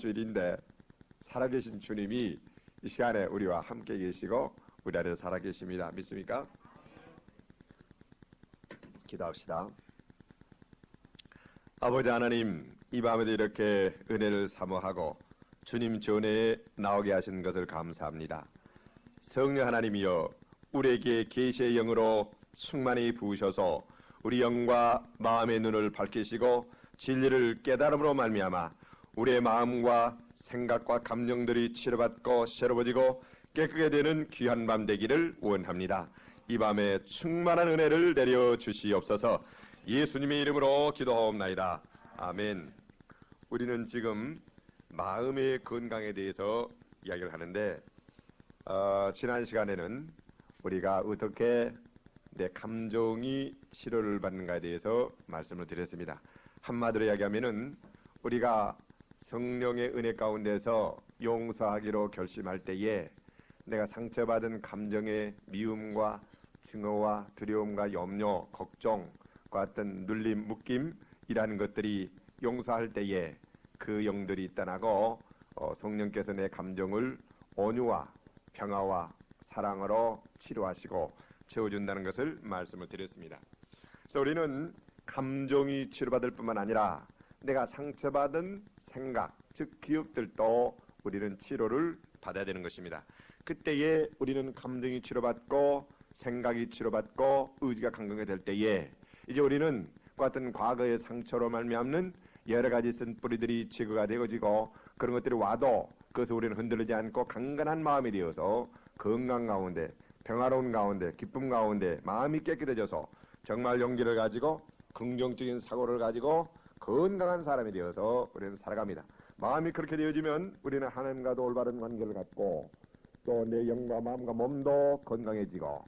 주일인데 살아계신 주님이 이 시간에 우리와 함께 계시고 우리 안에 살아계십니다. 믿습니까? 기도합시다. 아버지 하나님, 이 밤에도 이렇게 은혜를 사모하고 주님 전에 나오게 하신 것을 감사합니다. 성령 하나님이여, 우리에게 계시의 영으로 충만히 부으셔서 우리 영과 마음의 눈을 밝히시고 진리를 깨달음으로 말미암아 우리의 마음과 생각과 감정들이 치료받고 새로워지고 깨끗게 되는 귀한 밤 되기를 원합니다. 이 밤에 충만한 은혜를 내려 주시옵소서. 예수님의 이름으로 기도하옵나이다. 아멘. 우리는 지금 마음의 건강에 대해서 이야기를 하는데 지난 시간에는 우리가 어떻게 내 감정이 치료를 받는가에 대해서 말씀을 드렸습니다. 한마디로 이야기하면은 우리가 성령의 은혜 가운데서 용서하기로 결심할 때에 내가 상처받은 감정의 미움과 증오와 두려움과 염려, 걱정과 같은 눌림, 묶임이라는 것들이 용서할 때에 그 영들이 떠나고 성령께서 내 감정을 온유와 평화와 사랑으로 치료하시고 채워준다는 것을 말씀을 드렸습니다. 그래서 우리는 감정이 치료받을 뿐만 아니라 내가 상처받은 생각, 즉 기억들도 우리는 치료를 받아야 되는 것입니다. 그때에 우리는 감정이 치료받고 생각이 치료받고 의지가 강건하게 될 때에 이제 우리는 그 같은 과거의 상처로 말미암는 여러 가지 쓴뿌리들이 제거가 되어지고 그런 것들이 와도 그것을 우리는 흔들리지 않고 강건한 마음이 되어서 건강 가운데, 평화로운 가운데, 기쁨 가운데 마음이 깨끗해져서 정말 용기를 가지고 긍정적인 사고를 가지고 건강한 사람이 되어서 우리는 살아갑니다. 마음이 그렇게 되어지면 우리는 하나님과도 올바른 관계를 갖고 또 내 영과 마음과 몸도 건강해지고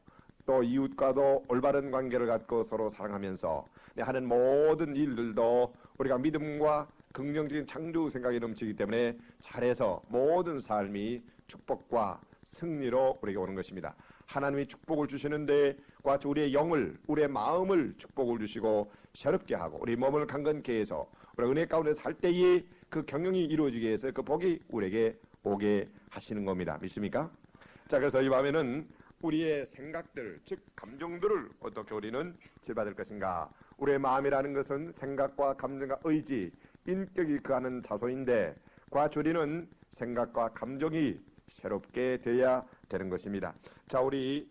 또 이웃과도 올바른 관계를 갖고 서로 사랑하면서 하는 모든 일들도 우리가 믿음과 긍정적인 창조 생각이 넘치기 때문에 잘해서 모든 삶이 축복과 승리로 우리에게 오는 것입니다. 하나님이 축복을 주시는데 그 같이 우리의 영을, 우리의 마음을 축복을 주시고 새롭게 하고 우리 몸을 강건케 해서 우리 은혜 가운데 살 때에 그 경영이 이루어지게 해서 그 복이 우리에게 오게 하시는 겁니다. 믿습니까? 자, 그래서 이 밤에는 우리의 생각들, 즉 감정들을 어떻게 우리는 치료받을 것인가. 우리의 마음이라는 것은 생각과 감정과 의지, 인격이 거하는 자소인데 그 우리는 생각과 감정이 새롭게 되어야 되는 것입니다. 자, 우리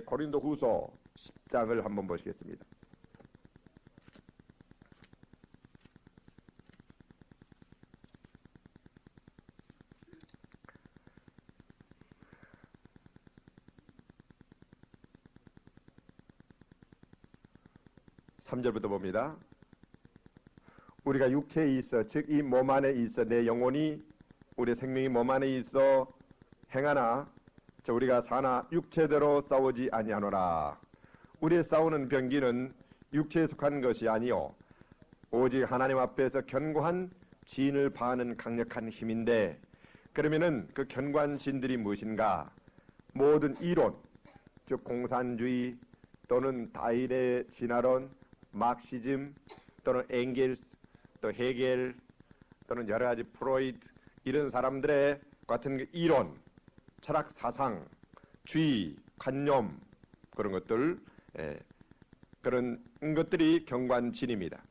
고린도후서 10장을 한번 보시겠습니다. (3절부터) 봅니다. 우리가 육체에 있어, 즉 이 몸 안에 있어 내 영혼이 우리 생명이 몸 안에 있어 행하나 우리가 사나 육체대로 싸우지 아니하노라. 우리의 싸우는 병기는 육체에 속한 것이 아니요 오직 하나님 앞에서 견고한 진을 파하는 강력한 힘인데, 그러면은 그 견고한 진들이 무엇인가? 모든 이론, 즉 공산주의 또는 다윈의 진화론, 막시즘 또는 엥겔스, 또 헤겔 또는 여러 가지 프로이드, 이런 사람들의 같은 그 이론, 철학 사상, 주의, 관념, 그런 것들, 그런 것들이 경관진입니다.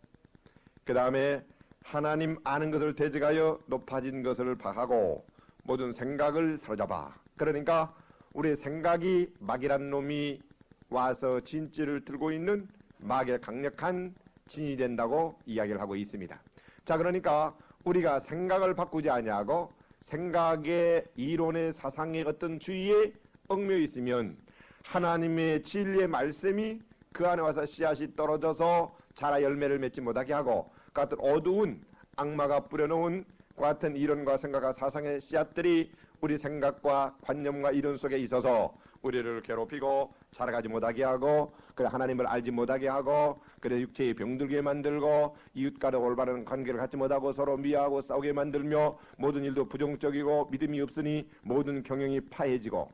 그 다음에 하나님 아는 것을 대적하여 높아진 것을 파하고 모든 생각을 사로잡아. 그러니까 우리의 생각이 막이란 놈이 와서 진지를 들고 있는 막의 강력한 진이 된다고 이야기를 하고 있습니다. 자, 그러니까 우리가 생각을 바꾸지 아니하고 생각의 이론의 사상의 어떤 주의에 얽매여 있으면 하나님의 진리의 말씀이 그 안에 와서 씨앗이 떨어져서 자라 열매를 맺지 못하게 하고 그 같은 어두운 악마가 뿌려놓은 그 같은 이론과 생각과 사상의 씨앗들이 우리 생각과 관념과 이론 속에 있어서 우리를 괴롭히고 자라가지 못하게 하고 그래 하나님을 알지 못하게 하고 그래 육체에 병들게 만들고 이웃과도 올바른 관계를 갖지 못하고 서로 미워하고 싸우게 만들며 모든 일도 부정적이고 믿음이 없으니 모든 경영이 파해지고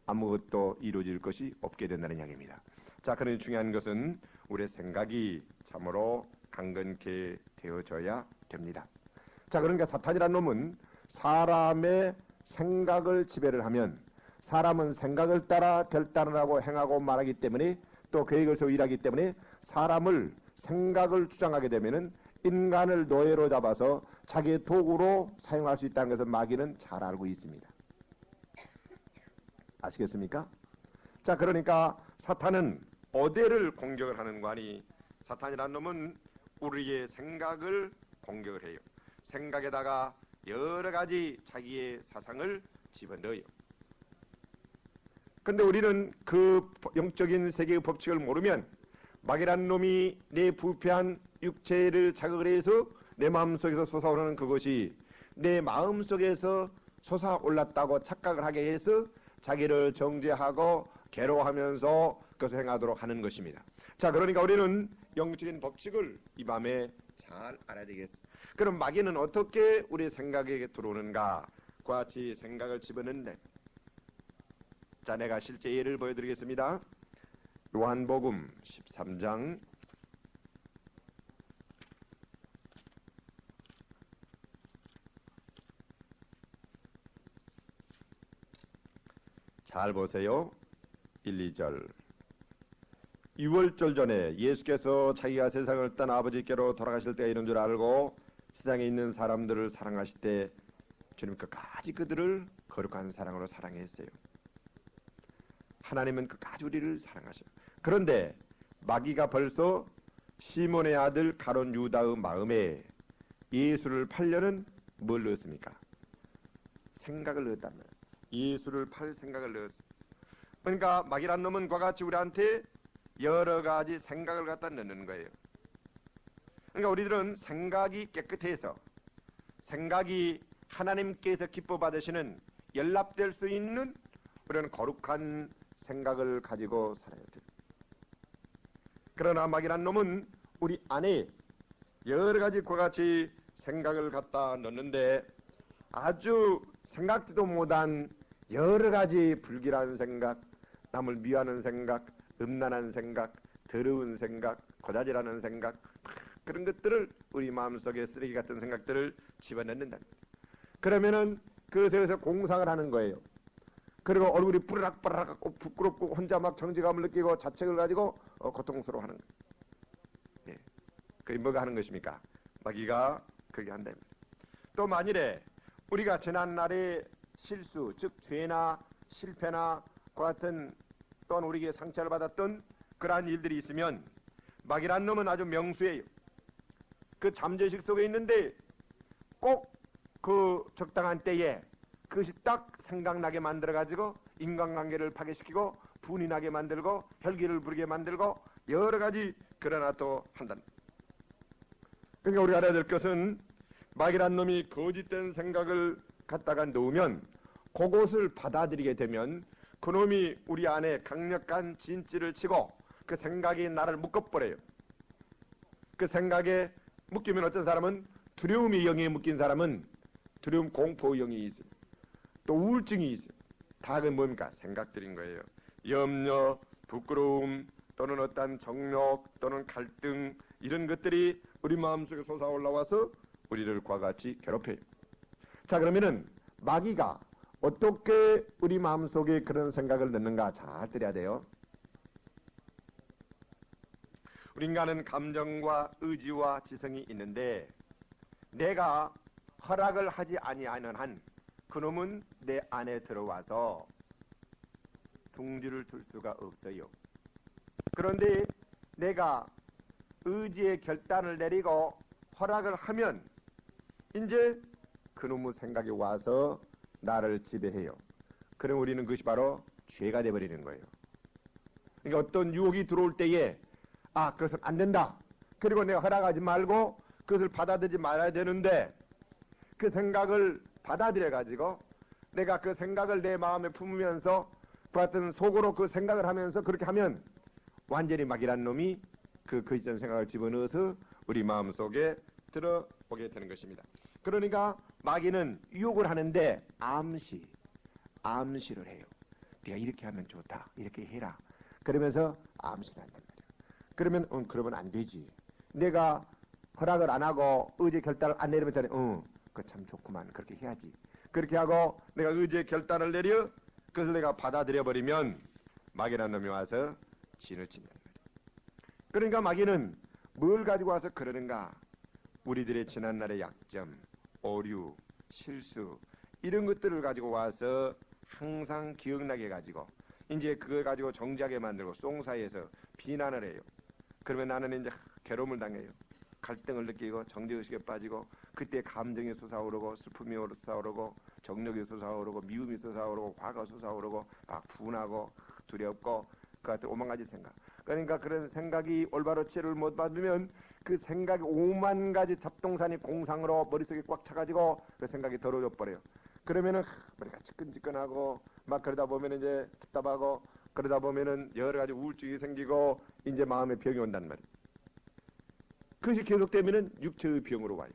아무것도 이루어질 것이 없게 된다는 이야기입니다. 자, 그러니 중요한 것은 우리의 생각이 참으로 강건케 되어져야 됩니다. 자, 그러니까 사탄이라는 놈은 사람의 생각을 지배를 하면 사람은 생각을 따라 결단을 하고 행하고 말하기 때문에 또 계획을 세우고 일하기 때문에 사람을 생각을 주장하게 되면은 인간을 노예로 잡아서 자기의 도구로 사용할 수 있다는 것을 마귀는 잘 알고 있습니다. 아시겠습니까? 자, 그러니까 사탄은 어디를 공격을 하는 거니? 사탄이라는 놈은 우리의 생각을 공격을 해요. 생각에다가 여러 가지 자기의 사상을 집어넣어요. 근데 우리는 그 영적인 세계의 법칙을 모르면 마귀라는 놈이 내 부패한 육체를 자극을 해서 내 마음속에서 솟아오르는 그것이 내 마음속에서 솟아올랐다고 착각을 하게 해서 자기를 정죄하고 괴로워하면서 그것을 행하도록 하는 것입니다. 자, 그러니까 우리는 영적인 법칙을 이 밤에 잘 알아야 되겠습니다. 그럼 마귀는 어떻게 우리 생각에 들어오는가? 그와 같이 생각을 집어넣는데, 자, 내가 실제 예를 보여드리겠습니다. 요한복음 13장 '잘 보세요. 1, 2절. 6월절 전에 예수께서 자기가 세상을 떠나 아버지께로 돌아가실 때가 이런 줄 알고 세상에 있는 사람들을 사랑하실 때 주님 끝까지 그들을 거룩한 사랑으로 사랑했어요. 하나님은 끝까지 우리를 사랑하셔요. 그런데 마귀가 벌써 시몬의 아들 가룟 유다의 마음에 예수를 팔려는 뭘 넣었습니까? 생각을 넣었단 말이에요. 예수를 팔 생각을 넣었습니다. 그러니까 마귀란 놈은 그와 같이 우리한테 여러 가지 생각을 갖다 넣는 거예요. 그러니까 우리들은 생각이 깨끗해서 생각이 하나님께서 기뻐 받으시는 연락될 수 있는 우리는 거룩한 생각을 가지고 살아야 돼요. 그러나 마귀란 놈은 우리 안에 여러 가지 그와 같이 생각을 갖다 넣는데 아주 생각지도 못한 여러 가지 불길한 생각, 남을 미워하는 생각, 음란한 생각, 더러운 생각, 고자질하는 생각, 그런 것들을 우리 마음속에 쓰레기 같은 생각들을 집어넣는다. 그러면은 그것에서 공상을 하는 거예요. 그리고 얼굴이 뿌르락뿌르락 부끄럽고 혼자 막 정지감을 느끼고 자책을 가지고 고통스러워하는 거예요. 예. 그게 뭐가 하는 것입니까? 마귀가 그렇게 한다. 또 만일에 우리가 지난날의 실수, 즉 죄나 실패나 그 같은 또한 우리에게 상처를 받았던 그러한 일들이 있으면 마귀란 놈은 아주 명수예요. 그 잠재의식 속에 있는데 꼭 그 적당한 때에 그것이 딱 생각나게 만들어가지고 인간관계를 파괴시키고 분이 나게 만들고 혈기를 부르게 만들고 여러 가지 그러나 또 한다. 그러니까 우리가 알아야 될 것은 마귀란 놈이 거짓된 생각을 갖다가 놓으면 그것을 받아들이게 되면 그놈이 우리 안에 강력한 진치를 치고 그 생각이 나를 묶어버려요. 그 생각에 묶이면 어떤 사람은 두려움의 영에 묶인 사람은 두려움 공포의 영이 있어요. 또 우울증이 있어요. 다 그 뭡니까? 생각들인 거예요. 염려, 부끄러움 또는 어떤 정욕 또는 갈등 이런 것들이 우리 마음속에 솟아올라와서 우리를 그와 같이 괴롭혀요. 자, 그러면은 마귀가 어떻게 우리 마음속에 그런 생각을 넣는가 잘 들어야 돼요. 우리 인간은 감정과 의지와 지성이 있는데 내가 허락을 하지 아니하는 한 그놈은 내 안에 들어와서 둥지를 둘 수가 없어요. 그런데 내가 의지의 결단을 내리고 허락을 하면 이제 그놈의 생각이 와서 나를 지배해요. 그럼 우리는 그것이 바로 죄가 되어버리는 거예요. 그러니까 어떤 유혹이 들어올 때에 그것은 안 된다. 그리고 내가 허락하지 말고 그것을 받아들이지 말아야 되는데 그 생각을 받아들여 가지고 내가 그 생각을 내 마음에 품으면서 그 같은 속으로 그 생각을 하면서 그렇게 하면 완전히 마귀란 놈이 그 거짓된 생각을 집어넣어서 우리 마음속에 들어오게 되는 것입니다. 그러니까 마귀는 유혹을 하는데 암시를 해요. 네가 이렇게 하면 좋다. 이렇게 해라. 그러면서 암시를 한단 말이에요. 그러면 그러면 안 되지. 내가 허락을 안 하고 의지 결단을 안 내리면 그 참 좋구만. 그렇게 해야지. 그렇게 하고 내가 의지의 결단을 내려 그것을 내가 받아들여 버리면 마귀라는 놈이 와서 진을 친단 말이에요. 그러니까 마귀는 뭘 가지고 와서 그러는가? 우리들의 지난날의 약점, 오류, 실수 이런 것들을 가지고 와서 항상 기억나게 가지고 이제 그걸 가지고 정지하게 만들고 송사에서 비난을 해요. 그러면 나는 이제 괴로움을 당해요. 갈등을 느끼고 정죄의식에 빠지고 그때 감정이 솟아오르고 슬픔이 솟아오르고 정력이 솟아오르고 미움이 솟아오르고 화가 솟아오르고 분하고 두렵고 그 같은 오만 가지 생각. 그러니까 그런 생각이 올바로 치료를 못 받으면 그 생각이 5만 가지 잡동사니 공상으로 머릿속에 꽉 차가지고 그 생각이 더러워져 버려요. 그러면은 머리가 지끈지끈하고 막 그러다 보면 이제 답답하고 그러다 보면은 여러 가지 우울증이 생기고 이제 마음에 병이 온단 말이에요. 그것이 계속되면은 육체의 병으로 와요.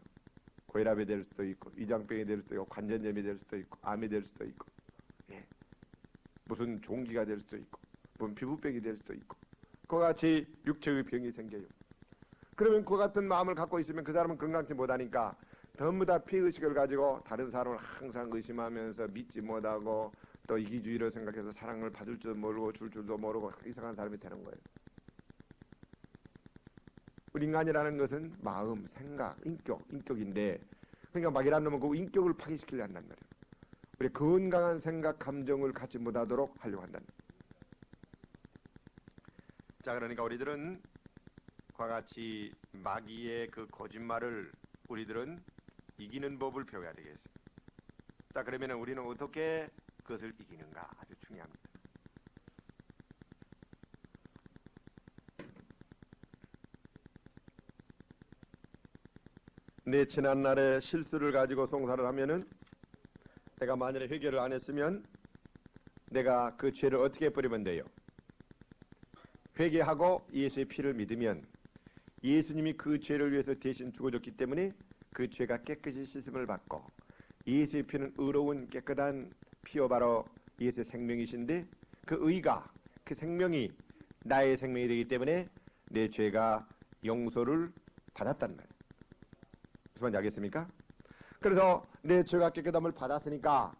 고혈압이 될 수도 있고 위장병이 될 수도 있고 관절염이 될 수도 있고 암이 될 수도 있고 예. 무슨 종기가 될 수도 있고 무슨 피부병이 될 수도 있고 그와 같이 육체의 병이 생겨요. 그러면 그 같은 마음을 갖고 있으면 그 사람은 건강치 못하니까 전부 다 피의식을 가지고 다른 사람을 항상 의심하면서 믿지 못하고 또 이기주의를 생각해서 사랑을 받을 줄도 모르고 줄 줄도 모르고 이상한 사람이 되는 거예요. 우리 인간이라는 것은 마음, 생각, 인격인데 그러니까 마귀라는 놈은 그 인격을 파괴시키려 한단 말이에요. 우리 건강한 생각, 감정을 갖지 못하도록 하려고 한다는 거예요. 자, 그러니까 우리들은 그와 같이 마귀의 그 거짓말을 우리들은 이기는 법을 배워야 되겠어요. 자, 그러면 우리는 어떻게 그것을 이기는가 아주 중요합니다. 내 지난날의 실수를 가지고 송사를 하면은 내가 만약에 회개를 안 했으면 내가 그 죄를 어떻게 버리면 돼요? 회개하고 예수의 피를 믿으면 예수님이 그 죄를 위해서 대신 죽어줬기 때문에 그 죄가 깨끗이 씻음을 받고 예수의 피는 의로운 깨끗한 피요 바로 예수의 생명이신데 그 의가 그 생명이 나의 생명이 되기 때문에 내 죄가 용서를 받았단 말이에요. 무슨 말인지 알겠습니까? 그래서 내 죄가 깨끗함을 받았으니까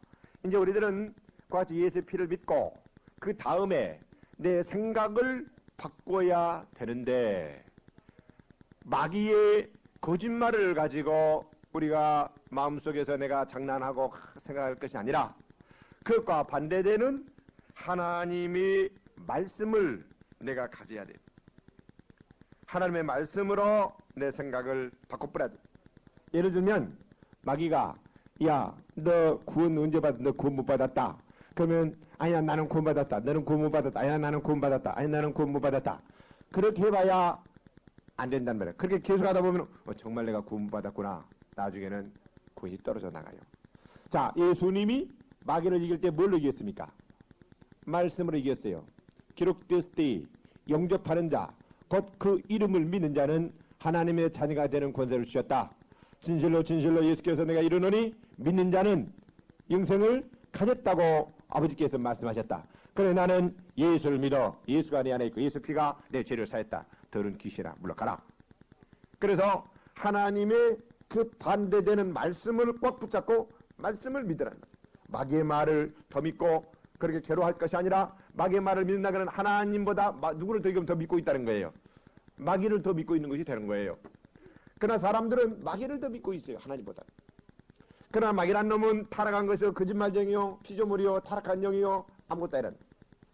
이제 우리들은 그와 같이 예수의 피를 믿고 그 다음에 내 생각을 바꿔야 되는데 마귀의 거짓말을 가지고 우리가 마음속에서 내가 장난하고 생각할 것이 아니라 그것과 반대되는 하나님의 말씀을 내가 가져야 돼요. 하나님의 말씀으로 내 생각을 바꿔버려야 돼요. 예를 들면 마귀가 야, 너 구원 언제 받았다? 너 구원 못 받았다. 그러면 아니야 나는 구원 받았다. 너는 구원 못 받았다. 아니야 나는 구원 받았다. 아니야 나는 구원 못 받았다. 그렇게 해봐야 안 된단 말이야. 그렇게 계속 하다 보면 정말 내가 구원 못 받았구나. 나중에는 구원이 떨어져 나가요. 자, 예수님이 마귀를 이길 때 뭘로 이겼습니까? 말씀으로 이겼어요. 기록되었을 때 영접하는 자, 곧 그 이름을 믿는 자는 하나님의 자녀가 되는 권세를 주셨다. 진실로 진실로 예수께서 내가 이르노니 믿는 자는 영생을 가졌다고 아버지께서 말씀하셨다. 그래 나는 예수를 믿어. 예수가 내 안에 있고 예수 피가 내 죄를 사했다. 더러운 귀신아 물러가라. 그래서 하나님의 그 반대되는 말씀을 꽉 붙잡고 말씀을 믿으라는 거예요. 마귀의 말을 더 믿고 그렇게 괴로워할 것이 아니라 마귀의 말을 믿는다 그러면 하나님보다 누구를 더 믿고 있다는 거예요. 마귀를 더 믿고 있는 것이 되는 거예요. 그러나 사람들은 마귀를 더 믿고 있어요. 하나님보다. 그러나 마귀란 놈은 타락한 것이요 거짓말쟁이요 피조물이요 타락한 영이요 아무것도 아니라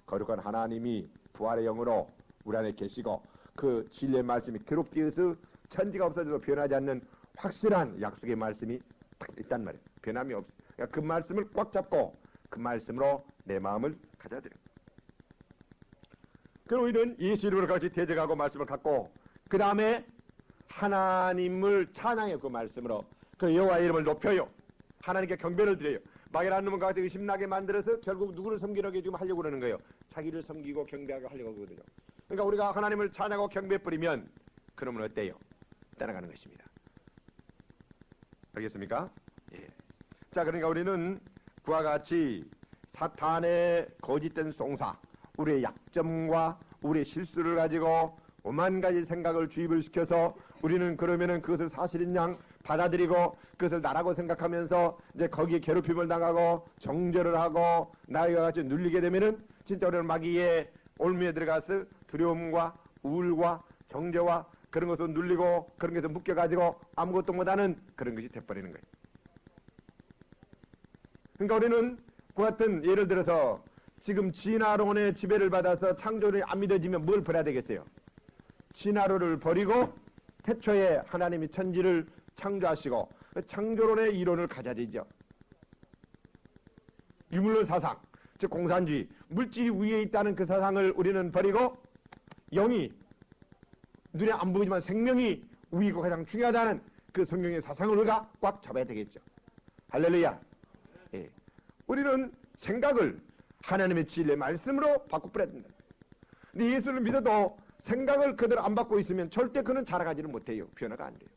거룩한 하나님이 부활의 영으로 우리 안에 계시고 그 진리의 말씀이 기록되어서 천지가 없어져도 변하지 않는 확실한 약속의 말씀이 딱 있단 말이에요. 변함이 없어요. 그러니까 그 말씀을 꽉 잡고 그 말씀으로 내 마음을 가져야 돼요. 그리고 우리는 예수 이름으로 같이 대적하고 말씀을 갖고 그 다음에 하나님을 찬양해요. 그 말씀으로 그 여호와의 이름을 높여요. 하나님께 경배를 드려요. 마귀라는 놈은 같이 의심나게 만들어서 결국 누구를 섬기려고 지금 하려고 그러는 거예요. 자기를 섬기고 경배하고 하려고 하거든요. 그러니까 우리가 하나님을 찬양하고 경배해버리면 그러면 어때요? 떠나가는 것입니다. 알겠습니까? 예. 자, 그러니까 우리는 그와 같이 사탄의 거짓된 송사, 우리의 약점과 우리의 실수를 가지고 오만 가지 생각을 주입을 시켜서 우리는 그러면은 그것을 사실인 양 받아들이고 그것을 나라고 생각하면서 이제 거기에 괴롭힘을 당하고 정죄를 하고 나이와 같이 눌리게 되면은 진짜 우리는 마귀의 올무에 들어가서 두려움과 우울과 정죄와 그런 것도 눌리고 그런 것에 묶여가지고 아무것도 못하는 그런 것이 돼버리는 거예요. 그러니까 우리는 그 같은 예를 들어서 지금 진화론의 지배를 받아서 창조론이 안 믿어지면 뭘 버려야 되겠어요? 진화론을 버리고 태초에 하나님이 천지를 창조하시고 창조론의 이론을 가져야 되죠. 유물론 사상, 즉 공산주의, 물질이 위에 있다는 그 사상을 우리는 버리고 영이 눈에 안 보이지만 생명이 위이고 가장 중요하다는 그 성경의 사상을 우리가 꽉 잡아야 되겠죠. 할렐루야. 예. 우리는 생각을 하나님의 진리의 말씀으로 바꿔버려야 된다. 근데 예수를 믿어도 생각을 그대로 안 받고 있으면 절대 그는 자라가지는 못해요. 변화가 안 돼요.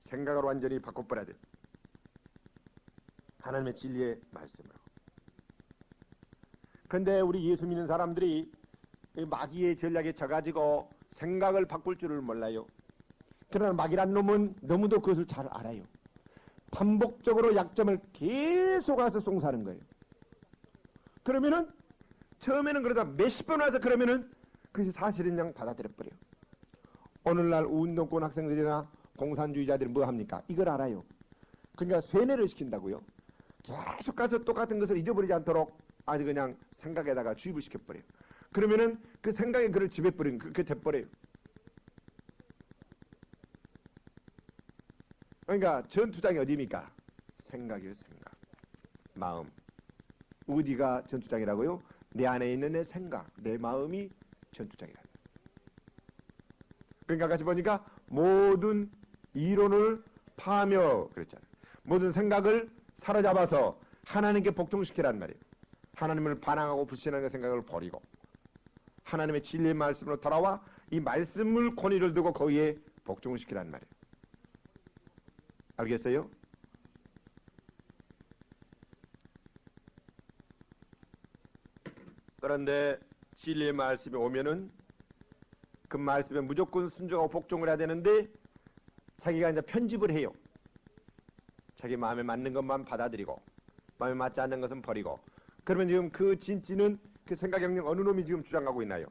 생각을 완전히 바꿔버려야 돼요. 하나님의 진리의 말씀으로. 근데 우리 예수 믿는 사람들이 마귀의 전략에 져가지고 생각을 바꿀 줄을 몰라요. 그러나 마귀란 놈은 너무도 그것을 잘 알아요. 반복적으로 약점을 계속 와서 송사하는 거예요. 그러면은 처음에는 그러다 몇십 번 와서 그러면은 그것이 사실인 양 받아들여버려요. 오늘날 운동권 학생들이나 공산주의자들이 뭐 합니까? 이걸 알아요. 그러니까 쇠뇌를 시킨다고요. 계속 가서 똑같은 것을 잊어버리지 않도록 아주 그냥 생각에다가 주입을 시켜버려요. 그러면은 그 생각에 그를 지배버리는 그렇게 돼버려요. 그러니까 전투장이 어디입니까? 생각이에요. 생각. 마음. 어디가 전투장이라고요? 내 안에 있는 내 생각, 내 마음이 전투장이다. 그러니까 같이 보니까 모든 이론을 파며 그랬잖아요. 모든 생각을 사로잡아서 하나님께 복종시키라는 말이에요. 하나님을 반항하고 불신하는 생각을 버리고 하나님의 진리의 말씀으로 돌아와 이 말씀을 권위를 두고 거기에 복종을 시키라는 말이에요. 알겠어요? 그런데 진리의 말씀이 오면은 그 말씀에 무조건 순종하고 복종을 해야 되는데 자기가 이제 편집을 해요. 자기 마음에 맞는 것만 받아들이고 마음에 맞지 않는 것은 버리고. 그러면 지금 그 진지는 그 생각 영역 어느 놈이 지금 주장하고 있나요?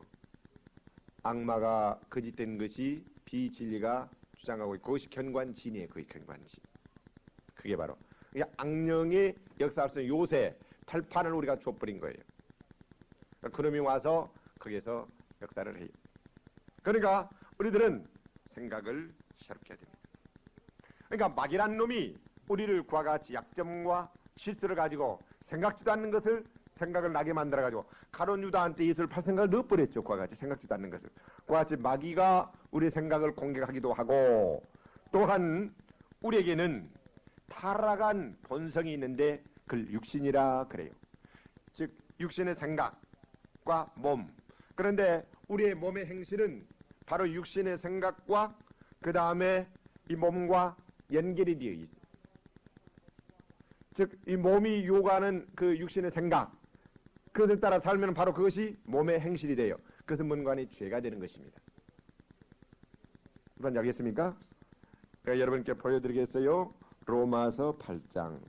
악마가 거짓된 것이 비진리가 주장하고 있고 그것이 견관진이에요. 그게 견관진. 그게 바로 악령의 역사할 수 있는 요새 발판을 우리가 줘버린 거예요. 그놈이 와서 거기에서 역사를 해요. 그러니까 우리들은 생각을 새롭게 해야 됩니다. 그러니까 마귀란 놈이 우리를 그와 같이 약점과 실수를 가지고 생각지도 않는 것을 생각을 나게 만들어가지고 가룟 유다한테 예수를 팔 생각을 넣어버렸죠. 그와 같이 생각지도 않는 것을. 그와 같이 마귀가 우리의 생각을 공격하기도 하고 또한 우리에게는 타락한 본성이 있는데 그걸 육신이라 그래요. 즉 육신의 생각과 몸. 그런데 우리의 몸의 행실은 바로 육신의 생각과 그 다음에 이 몸과 연결이 되어 있어요. 즉 이 몸이 요구하는 그 육신의 생각 그것을 따라 살면 바로 그것이 몸의 행실이 돼요. 그것은 문관이 죄가 되는 것입니다. 이번 알겠습니까? 제가 여러분께 보여드리겠어요. 로마서 8장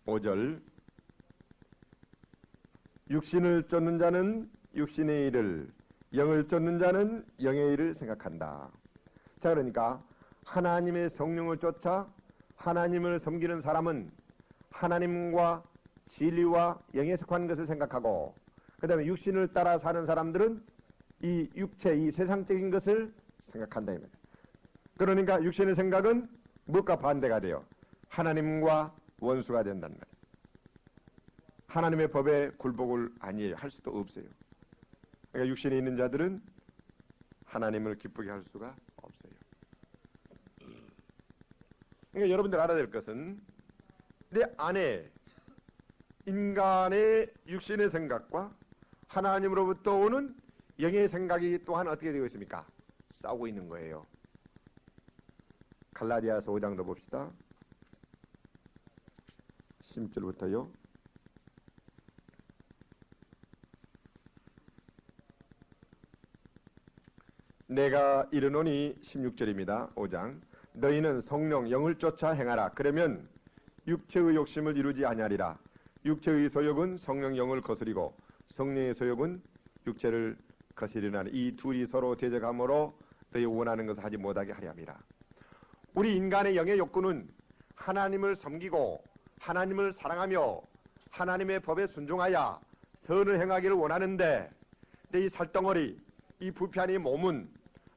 5절 육신을 쫓는 자는 육신의 일을 영을 쫓는 자는 영의 일을 생각한다. 자 그러니까 하나님의 성령을 쫓아 하나님을 섬기는 사람은 하나님과 진리와 영에 속한 것을 생각하고 그 다음에 육신을 따라 사는 사람들은 이 육체 이 세상적인 것을 생각한다. 그러니까 육신의 생각은 무엇과 반대가 돼요? 하나님과 원수가 된다는 말이에요. 하나님의 법에 굴복을 아니에요. 할 수도 없어요. 그러니까 육신에 있는 자들은 하나님을 기쁘게 할 수가 없어요. 그러니까 여러분들 알아야 될 것은 내 안에 인간의 육신의 생각과 하나님으로부터 오는 영의 생각이 또한 어떻게 되고 있습니까? 싸우고 있는 거예요. 갈라디아서 5장도 봅시다. 16절부터요. 내가 이르노니 16절입니다. 5장 너희는 성령 영을 쫓아 행하라. 그러면 육체의 욕심을 이루지 아니하리라. 육체의 소욕은 성령 영을 거스리고 성령의 소욕은 육체를 거스리나니 이 둘이 서로 대적함으로 너희 원하는 것을 하지 못하게 하려 함이라. 우리 인간의 영의 욕구는 하나님을 섬기고 하나님을 사랑하며 하나님의 법에 순종하여 선을 행하기를 원하는데 이 살덩어리, 이 부패한 몸은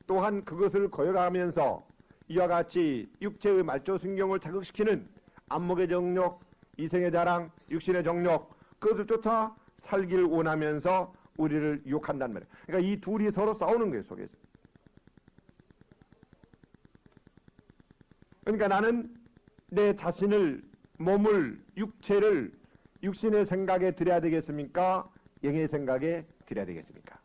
또한 그것을 거역하면서 이와 같이 육체의 말조순경을 자극시키는 안목의 정욕, 이생의 자랑, 육신의 정욕 그것을 쫓아 살기를 원하면서 우리를 유혹한단 말이에요. 그러니까 이 둘이 서로 싸우는 거예요, 속에서. 그러니까 나는 내 자신을, 몸을, 육체를 육신의 생각에 들여야 되겠습니까? 영의 생각에 들여야 되겠습니까?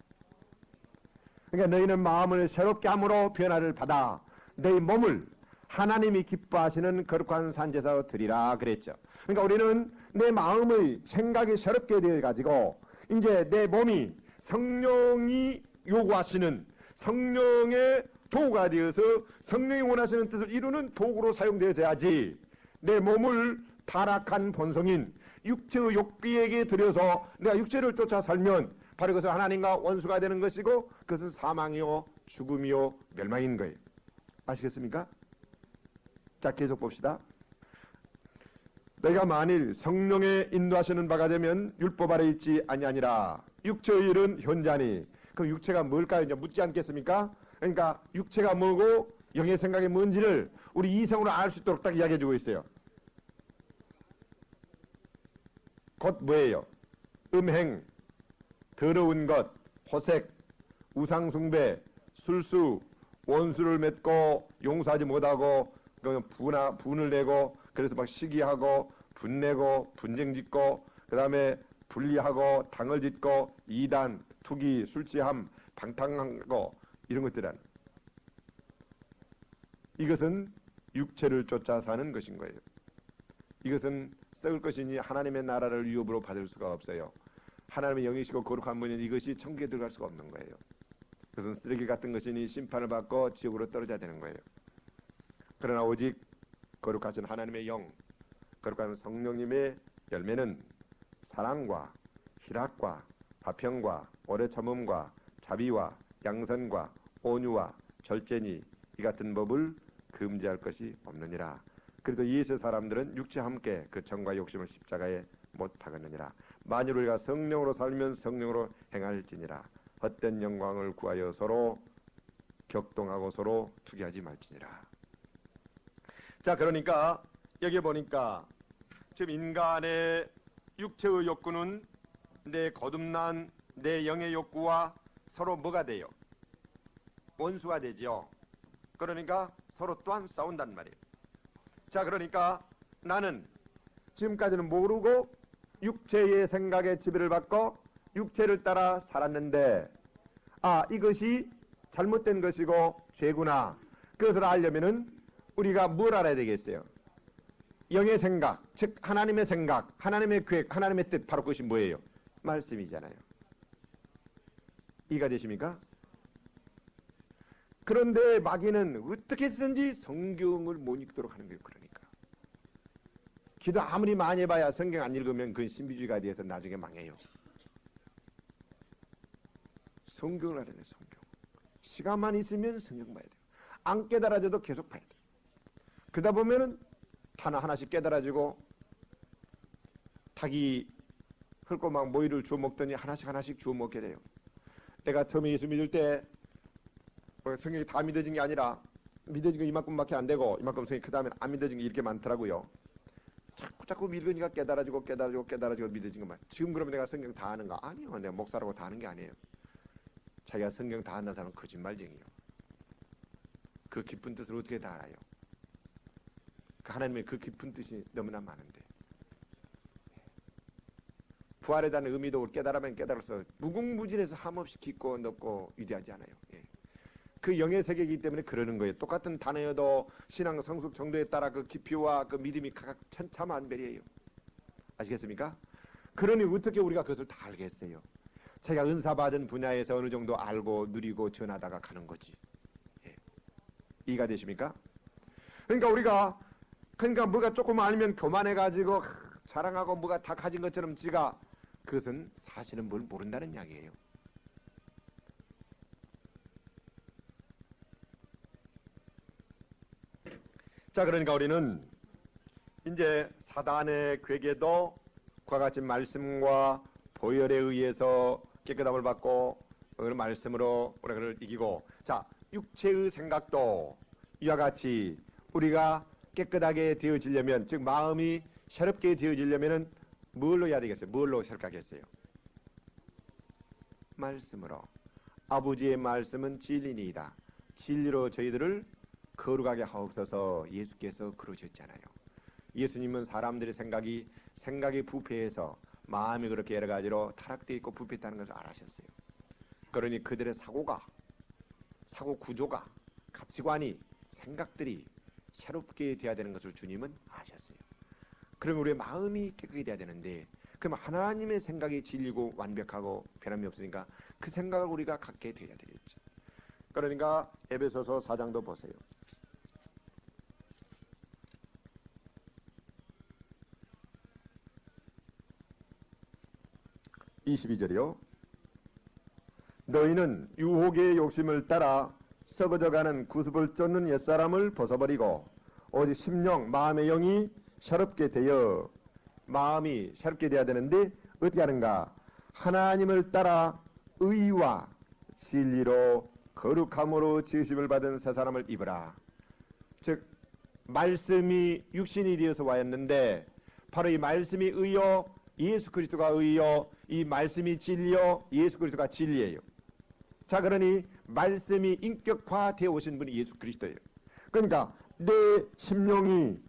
그러니까 너희는 마음을 새롭게 함으로 변화를 받아 너희 몸을 하나님이 기뻐하시는 거룩한 산제사로 드리라 그랬죠. 그러니까 우리는 내 마음의 생각이 새롭게 되어 가지고 이제 내 몸이 성령이 요구하시는 성령의 도구가 되어서 성령이 원하시는 뜻을 이루는 도구로 사용되어야지 내 몸을 타락한 본성인 육체의 욕구에게 들여서 내가 육체를 쫓아 살면 바로 그것은 하나님과 원수가 되는 것이고 그것은 사망이요 죽음이요 멸망인 거예요. 아시겠습니까? 자, 계속 봅시다. 너희가 만일 성령의 인도하시는 바가 되면 율법 아래 있지 아니하니라. 육체의 일은 현자니. 그럼 육체가 뭘까요? 이제 묻지 않겠습니까? 그러니까 육체가 뭐고 영의 생각이 뭔지를 우리 이성으로 알 수 있도록 딱 이야기해 주고 있어요. 곧 뭐예요? 음행, 더러운 것, 호색, 우상숭배, 술수, 원수를 맺고 용서하지 못하고 분을 내고 그래서 막 시기하고 분내고 분쟁짓고 그 다음에 분리하고 당을 짓고 이단, 투기, 술취함, 방탕하고 이런 것들은 이것은 육체를 쫓아 사는 것인 거예요. 이것은 썩을 것이니 하나님의 나라를 유업으로 받을 수가 없어요. 하나님의 영이시고 거룩한 분인 이것이 천국에 들어갈 수가 없는 거예요. 그것은 쓰레기 같은 것이니 심판을 받고 지옥으로 떨어져야 되는 거예요. 그러나 오직 거룩하신 하나님의 영, 거룩한 성령님의 열매는 사랑과 희락과 화평과 오래 참음과 자비와 양선과 온유와 절제니 이 같은 법을 금지할 것이 없느니라. 그래도 예수 사람들은 육체와 함께 그 정과 욕심을 십자가에 못 박았느니라. 만일 우리가 성령으로 살면 성령으로 행할지니라. 헛된 영광을 구하여 서로 격동하고 서로 투기하지 말지니라. 자, 그러니까 여기 보니까 지금 인간의 육체의 욕구는 내 거듭난 내 영의 욕구와 서로 뭐가 돼요? 원수가 되죠. 그러니까 서로 또한 싸운단 말이에요. 자, 그러니까 나는 지금까지는 모르고 육체의 생각에 지배를 받고 육체를 따라 살았는데 이것이 잘못된 것이고 죄구나. 그것을 알려면은 우리가 뭘 알아야 되겠어요? 영의 생각, 즉 하나님의 생각, 하나님의 계획, 하나님의 뜻, 바로 그것이 뭐예요? 말씀이잖아요. 이해가 되십니까? 그런데 마귀는 어떻게 해서든지 성경을 못 읽도록 하는 거예요. 그러니까 기도 아무리 많이 해봐야 성경 안 읽으면 그건 신비주의가 돼서 나중에 망해요. 성경을 알아야 돼요. 성경. 시간만 있으면 성경 봐야 돼요. 안 깨달아져도 계속 봐야 돼요. 그러다 보면은 하나씩 깨달아지고 닭이 흙고막 모이를 주워 먹더니 하나씩 주워 먹게 돼요. 내가 처음에 예수 믿을 때 성경이 다 믿어진 게 아니라 믿어진 거 이만큼밖에 안 되고 이만큼 성경이 그 다음에 안 믿어진 게 이렇게 많더라고요. 자꾸 읽으니까 깨달아지고 믿어진 것만. 지금 그러면 내가 성경 다 아는가? 아니요. 내가 목사라고 다 아는 게 아니에요. 자기가 성경 다 안다는 사람은 거짓말쟁이에요. 그 깊은 뜻을 어떻게 다 알아요? 그 하나님의 그 깊은 뜻이 너무나 많은데 부활에 대한 의미도 깨달으면 깨달아서 무궁무진해서 함없이 깊고 넓고 위대하지 않아요. 예. 그 영의 세계이기 때문에 그러는 거예요. 똑같은 단어여도 신앙 성숙 정도에 따라 그 깊이와 그 믿음이 각각 천차만별이에요. 아시겠습니까? 그러니 어떻게 우리가 그것을 다 알겠어요? 자기가 은사받은 분야에서 어느 정도 알고 누리고 전하다가 가는 거지. 예. 이해가 되십니까? 그러니까 우리가 뭐가 조금 아니면 교만해가지고 자랑하고 뭐가 다 가진 것처럼 지가 그것은 사실은 뭘 모른다는 이야기예요. 자, 그러니까 우리는 이제 사단의 괴계도 그와 같이 말씀과 보혈에 의해서 깨끗함을 받고 그 말씀으로 우리가 그를 이기고, 자, 육체의 생각도 이와 같이 우리가 깨끗하게 되어지려면, 즉 마음이 새롭게 되어지려면은 뭘로 해야 되겠어요? 뭘로 새롭게 하겠어요? 말씀으로. 아버지의 말씀은 진리니이다. 진리로 저희들을 거룩하게 하옵소서. 예수께서 그러셨잖아요. 예수님은 사람들의 생각이 부패해서 마음이 그렇게 여러 가지로 타락되어 있고 부패했다는 것을 알아셨어요. 그러니 그들의 사고 구조가, 가치관이, 생각들이 새롭게 돼야 되는 것을 주님은 아셨어요. 그러면 우리의 마음이 깨끗이 돼야 되는데, 그럼 하나님의 생각이 진리고 완벽하고 변함이 없으니까 그 생각을 우리가 갖게 돼야 되겠죠. 그러니까 에베소서 4장도 보세요. 22절이요. 너희는 유혹의 욕심을 따라 썩어져가는 구습을 쫓는 옛사람을 벗어버리고 오직 심령, 마음의 영이 새롭게 되어, 마음이 새롭게 돼야 되는데 어떻게 하는가? 하나님을 따라 의와 진리로 거룩함으로 지으심을 받은 새 사람을 입으라. 즉 말씀이 육신이 되어서 와였는데 바로 이 말씀이 의요, 예수 그리스도가 의요, 이 말씀이 진리요, 예수 그리스도가 진리예요. 자, 그러니 말씀이 인격화되어 오신 분이 예수 그리스도예요. 그러니까 내 심령이,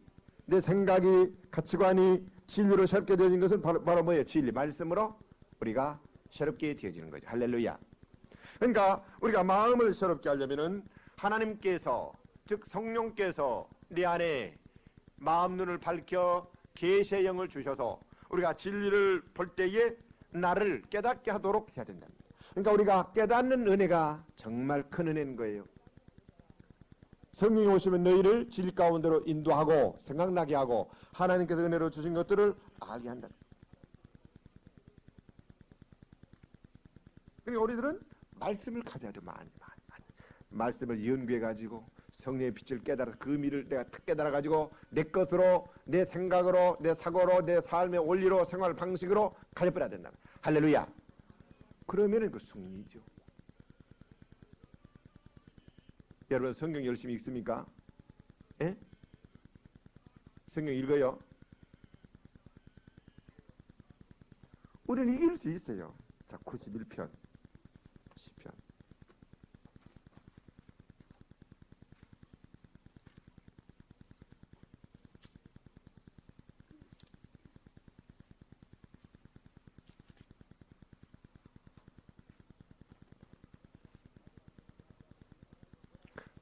내 생각이, 가치관이 진리로 새롭게 되어진 것은 바로 뭐예요? 진리, 말씀으로 우리가 새롭게 되어지는 거죠. 할렐루야. 그러니까 우리가 마음을 새롭게 하려면은 하나님께서, 즉 성령께서 내 안에 마음 눈을 밝혀 계시의 영을 주셔서 우리가 진리를 볼 때에 나를 깨닫게 하도록 해야 된답니다. 그러니까 우리가 깨닫는 은혜가 정말 큰 은혜인 거예요. 성령이 오시면 너희를 진리 가운데로 인도하고 생각나게 하고 하나님께서 은혜로 주신 것들을 알게 한다. 그러니까 우리들은 말씀을 가져야 돼. 많이. 말씀을 연구해가지고 성령의 빛을 깨달아 그 의미를 내가 탁 깨달아가지고 내 것으로, 내 생각으로, 내 사고로, 내 삶의 원리로, 생활 방식으로 가져버려야 된다. 할렐루야. 그러면은 그 성령이죠. 여러분 성경 열심히 읽습니까? 예? 성경 읽어요? 우리는 이길 수 있어요. 자, 91편 10편.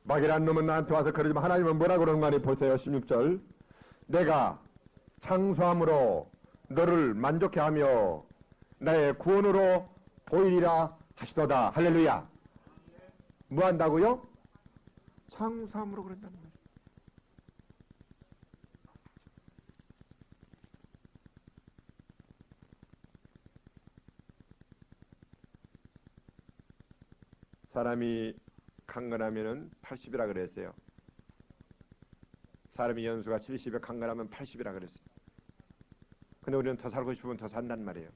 마귀란 놈은 나한테 와서 그러지만 하나님은 뭐라 그러는 거 아니? 보세요. 16절. 내가 창수함으로 너를 만족해 하며 나의 구원으로 보이리라 하시도다. 할렐루야. 뭐 한다고요? 창수함으로 그런다는 거예요. 사람이 강건하면은 80이라 그랬어요. 사람이 연수가 70에 강건하면 80이라 그랬어요. 근데 우리는 더 살고 싶으면 더 산단 말이에요.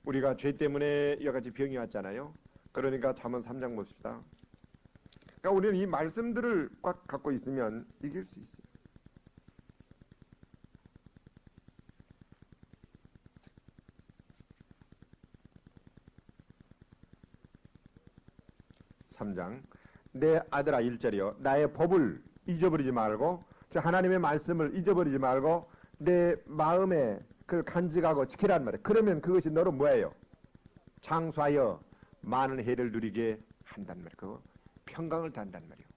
우리가 죄 때문에 여러 가지 병이 왔잖아요. 그러니까 잠언 3장 봅시다. 그러니까 우리는 이 말씀들을 꽉 갖고 있으면 이길 수 있어요. 내 아들아 1절이요. 나의 법을 잊어버리지 말고, 즉 하나님의 말씀을 잊어버리지 말고 내 마음에 그걸 간직하고 지키라는 말이에요. 그러면 그것이 너로 뭐예요? 장수하여 많은 해를 누리게 한단 말이에요. 그거 평강을 단단 말이에요.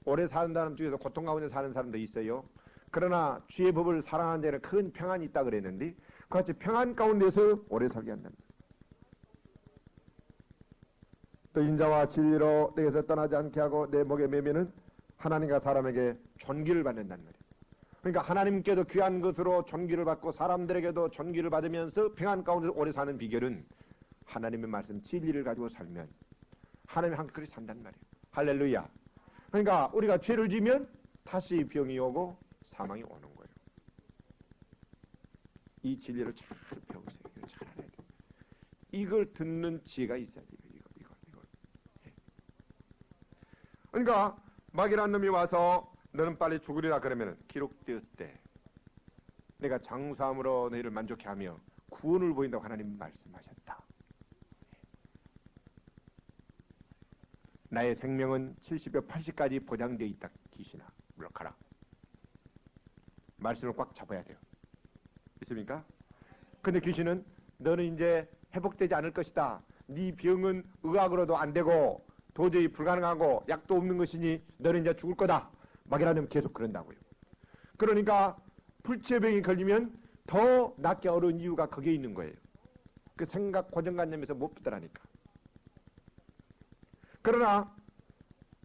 오래 사는 사람 중에서 고통 가운데 사는 사람도 있어요. 그러나 주의 법을 사랑하는 자에는 큰 평안이 있다 그랬는데 그같이 평안 가운데서 오래 살게 한다. 또 인자와 진리로 내게서 떠나지 않게 하고 내 목에 매면은 하나님과 사람에게 존귀를 받는다는 말이에요. 그러니까 하나님께도 귀한 것으로 존귀를 받고 사람들에게도 존귀를 받으면서 평안 가운데서 오래 사는 비결은 하나님의 말씀 진리를 가지고 살면 하나님의 함께 그렇게 산단 말이에요. 할렐루야. 그러니까 우리가 죄를 지면 다시 병이 오고 사망이 오는 거예요. 이 진리를 잘 배우세요. 이걸 잘 알아야 돼요. 이걸 듣는 지혜가 있어야 돼요. 이거. 그러니까 마귀라는 놈이 와서 너는 빨리 죽으리라 그러면 기록되었을 때 내가 장수함으로 너희를 만족해 하며 구원을 보인다고 하나님 말씀하셨다. 나의 생명은 70여 80까지 보장되어 있다. 귀신아 물러가라. 말씀을 꽉 잡아야 돼요. 있습니까? 근데 귀신은 너는 이제 회복되지 않을 것이다. 네 병은 의학으로도 안 되고 도저히 불가능하고 약도 없는 것이니 너는 이제 죽을 거다. 마귀라는 계속 그런다고요. 그러니까 불치병이 걸리면 더 낫기 어려운 이유가 거기에 있는 거예요. 그 생각 고정관념에서 못 붙더라니까. 그러나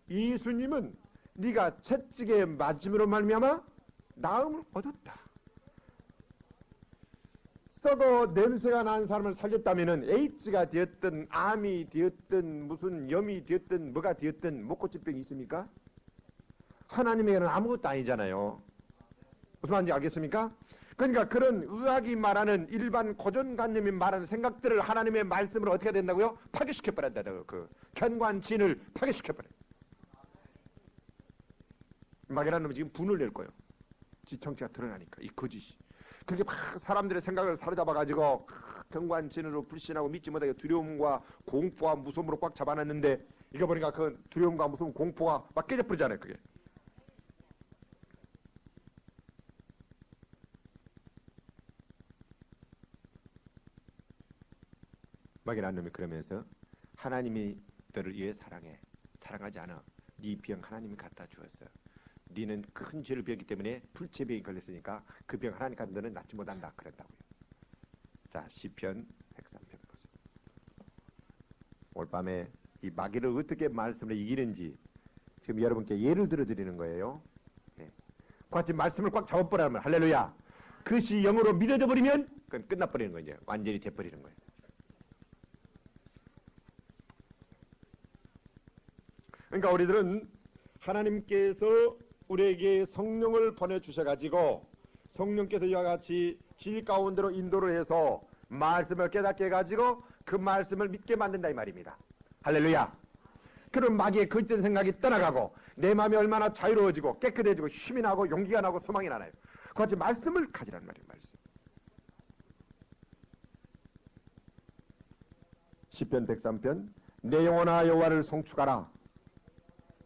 예수님은 네가 채찍에 맞음으로 말미암아 나음을 얻었다. 썩어 냄새가 나는 사람을 살렸다면은 에이즈가 되었든 암이 되었든 무슨 염이 되었든 뭐가 되었든 목고치병이 있습니까? 하나님에게는 아무것도 아니잖아요. 무슨 말인지 알겠습니까? 그러니까 그런 의학이 말하는 일반 고정관념이 말하는 생각들을 하나님의 말씀으로 어떻게 된다고요? 파괴시켜버린다. 그 견관진을 파괴시켜버려. 마귀라는 놈이 지금 분을 낼 거예요. 지 정체가 드러나니까 이 거짓이. 그렇게 막 사람들의 생각을 사로잡아가지고 견관진으로 불신하고 믿지 못하게 두려움과 공포와 무서움으로 꽉 잡아놨는데 이거 보니까 그 두려움과 무서움 공포가 막 깨져버리잖아요. 그게. 마귀라는 놈이 그러면서 하나님이 너를 위해 사랑해. 사랑하지 않아. 네 병 하나님이 갖다 주었어. 너는 큰 죄를 배웠기 때문에 불체병이 걸렸으니까 그 병 하나님 갖다 너는 낫지 못한다. 그랬다고요. 자, 시편 103편 보세요. 올 밤에 이 마귀를 어떻게 말씀을 이기는지 지금 여러분께 예를 들어드리는 거예요. 네. 같이 말씀을 꽉 잡아버리면 할렐루야. 그것이 영으로 믿어져 버리면 그건 끝나버리는 거예요. 이제 완전히 돼버리는 거예요. 그러니까 우리들은 하나님께서 우리에게 성령을 보내주셔가지고 성령께서 이와 같이 질 가운데로 인도를 해서 말씀을 깨닫게 해가지고 그 말씀을 믿게 만든다 이 말입니다. 할렐루야. 그런 마귀의 거짓된 생각이 떠나가고 내 마음이 얼마나 자유로워지고 깨끗해지고 힘이 나고 용기가 나고 소망이 나나요. 그같이 말씀을 가지란 말이에요. 말씀. 시편 103편 내 영혼아 여호와를 송축하라.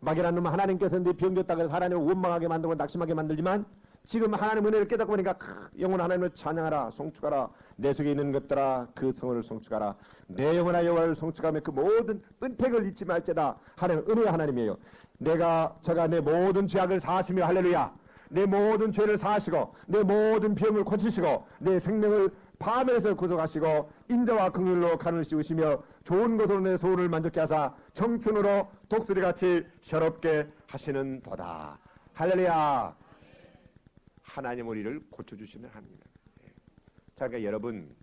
마귀라는 놈은 하나님께서 네 병줬다고 해서 하나님을 원망하게 만들고 낙심하게 만들지만 지금 하나님 은혜를 깨닫고 보니까 영혼 하나님을 찬양하라. 송축하라. 내 속에 있는 것들아 그 성을 송축하라. 내 영혼아 여호와를 송축하며 그 모든 은택을 잊지 말지다. 하나님 은혜의 하나님이에요. 저가 내 모든 죄악을 사하시며 할렐루야. 내 모든 죄를 사하시고 내 모든 병을 고치시고 내 생명을 파멸에서 구속하시고 인자와 긍휼로 간을 씌우시며 좋은 것으로 내 소원을 만족케 하사 청춘으로 독수리같이 새롭게 하시는 도다. 할렐루야. 하나님 우리를 고쳐주시는 하나님입니다. 자, 그러니까 여러분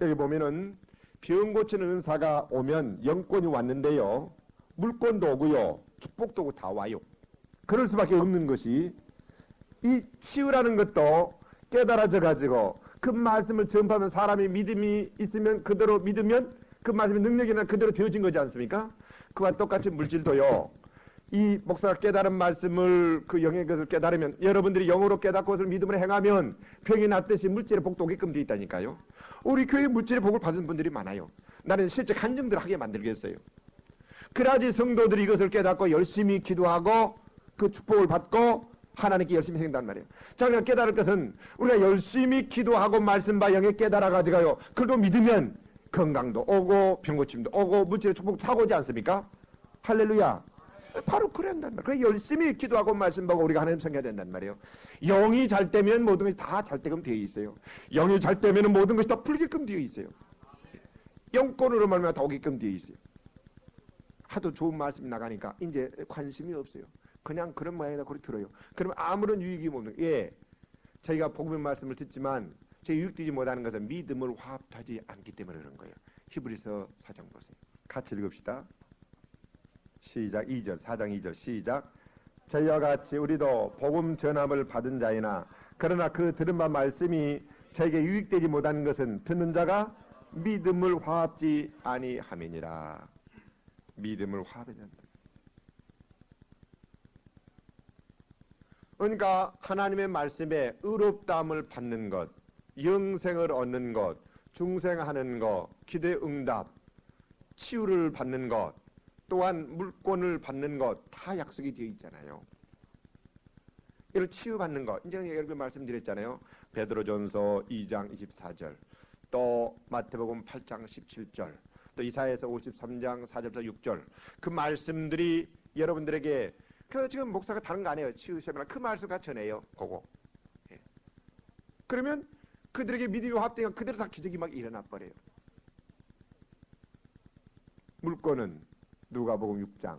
여기 보면은 병 고치는 은사가 오면 영권이 왔는데요. 물권도 오고요. 축복도 오고 다 와요. 그럴 수밖에 없는 것이 이 치유라는 것도 깨달아져 가지고 그 말씀을 전파하면 사람이 믿음이 있으면 그대로 믿으면 그 말씀의 능력이나 그대로 되어진 거지 않습니까? 그와 똑같이 물질도요. 이 목사가 깨달은 말씀을 그 영의 것을 깨달으면 여러분들이 영으로 깨닫고 그것을 믿음으로 행하면 병이 낫듯이 물질의 복도 오게끔 되어 있다니까요. 우리 교회 물질의 복을 받은 분들이 많아요. 나는 실제 간증들 하게 만들겠어요. 그래야지 성도들이 이것을 깨닫고 열심히 기도하고 그 축복을 받고 하나님께 열심히 생긴단 말이에요. 자, 우리가 깨달을 것은 우리가 열심히 기도하고 말씀과 영에 깨달아가지고요. 그걸 믿으면 건강도 오고 병고침도 오고 물질의 축복도 하고 오지 않습니까? 할렐루야. 바로 그런단 말이에요. 열심히 기도하고 말씀 보고 우리가 하나님 섬겨야 된단 말이에요. 영이 잘 되면 모든 것이 다 잘 되게끔 되어 있어요. 영이 잘 되면 모든 것이 다 풀게끔 되어 있어요. 영권으로 말미암아 다 오게끔 되어 있어요. 하도 좋은 말씀이 나가니까 이제 관심이 없어요. 그냥 그런 모양이다 그렇게 들어요. 그러면 아무런 유익이 없는. 예, 저희가 복음의 말씀을 듣지만 제 유익되지 못하는 것은 믿음을 화합하지 않기 때문에 그런 거예요. 히브리서 4장 보세요. 같이 읽읍시다. 시작. 2절 4장 2절 시작. 저희와 같이 우리도 복음 전함을 받은 자이나 그러나 그 들은 바 말씀이 저에게 유익되지 못하는 것은 듣는 자가 믿음을 화합지 아니함이니라. 믿음을 화합해야 된다. 그러니까 하나님의 말씀에 의롭다함을 받는 것, 영생을 얻는 것, 중생하는 것, 기도의 응답, 치유를 받는 것, 또한 물권을 받는 것 다 약속이 되어 있잖아요. 이를 치유받는 것, 이제 여러분 말씀드렸잖아요. 베드로전서 2장 24절, 또 마태복음 8장 17절, 또 이사야서 53장 4절부터 6절, 그 말씀들이 여러분들에게 그 지금 목사가 다른 거 아니에요. 치유시험이나 그 말씀 같이 전해요. 그거. 예. 그러면 그들에게 믿음이 합되면 그대로 다 기적이 막 일어나 버려요. 물권은 누가복음 6장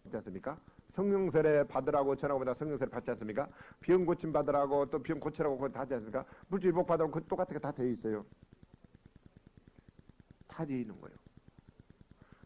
있지 않습니까? 성령세례 받으라고 전하고보다 성령세례 받지 않습니까? 병 고침 받으라고 또 병 고치라고 그거 다 하지 않습니까? 물질복 받으라고 그 똑같은 게 다 되어 있어요. 다 되어 있는 거예요.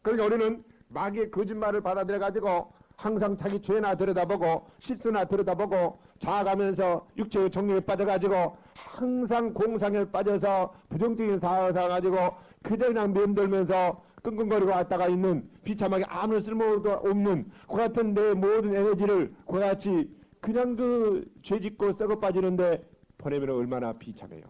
그러니까 우리는 마귀의 거짓말을 받아들여 가지고 항상 자기 죄나 들여다보고 실수나 들여다보고 자아가면서 육체의 정욕에 빠져가지고 항상 공상에 빠져서 부정적인 사상을 가지고 그저 그냥 맴돌면서 끙끙거리고 왔다가 있는 비참하게 아무 쓸모도 없는 그 같은 내 모든 에너지를 그 같이 그냥 그 죄짓고 썩어 빠지는데 보내면 얼마나 비참해요.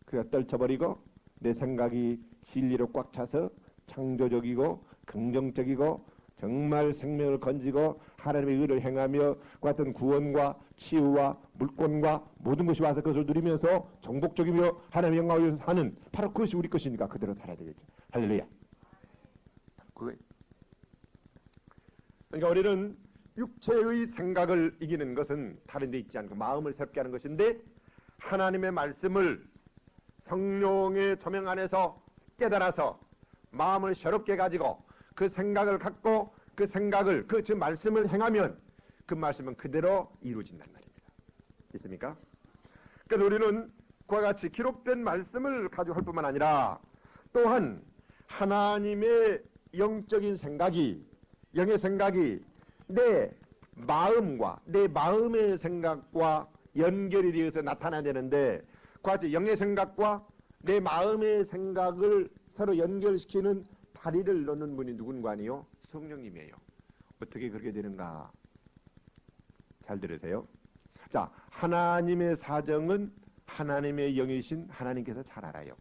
그가 떨쳐버리고 내 생각이 진리로 꽉 차서 창조적이고 긍정적이고 정말 생명을 건지고 하나님의 의를 행하며 그 같은 구원과 치유와 물권과 모든 것이 와서 그것을 누리면서 정복적이며 하나님의 영광을 위해서 사는 바로 그것이 우리 것이니까 그대로 살아야 되겠죠. 할렐루야. 그러니까 우리는 육체의 생각을 이기는 것은 다른 데 있지 않고 마음을 새롭게 하는 것인데 하나님의 말씀을 성령의 조명 안에서 깨달아서 마음을 새롭게 가지고 그 생각을 갖고 그 생각을 그 말씀을 행하면 그 말씀은 그대로 이루어진단 말입니다. 있습니까? 그래서 우리는 그와 같이 기록된 말씀을 가지고 할 뿐만 아니라 또한 하나님의 영적인 생각이 영의 생각이 내 마음과 내 마음의 생각과 연결이 되어서 나타나야 되는데 그와 같이 영의 생각과 내 마음의 생각을 서로 연결시키는 다리를 놓는 분이 누군가 아니요? 성령님이에요. 어떻게 그렇게 되는가? 잘 들으세요. 자, 하나님의 사정은 하나님의 영이신 하나님께서 잘 알아요.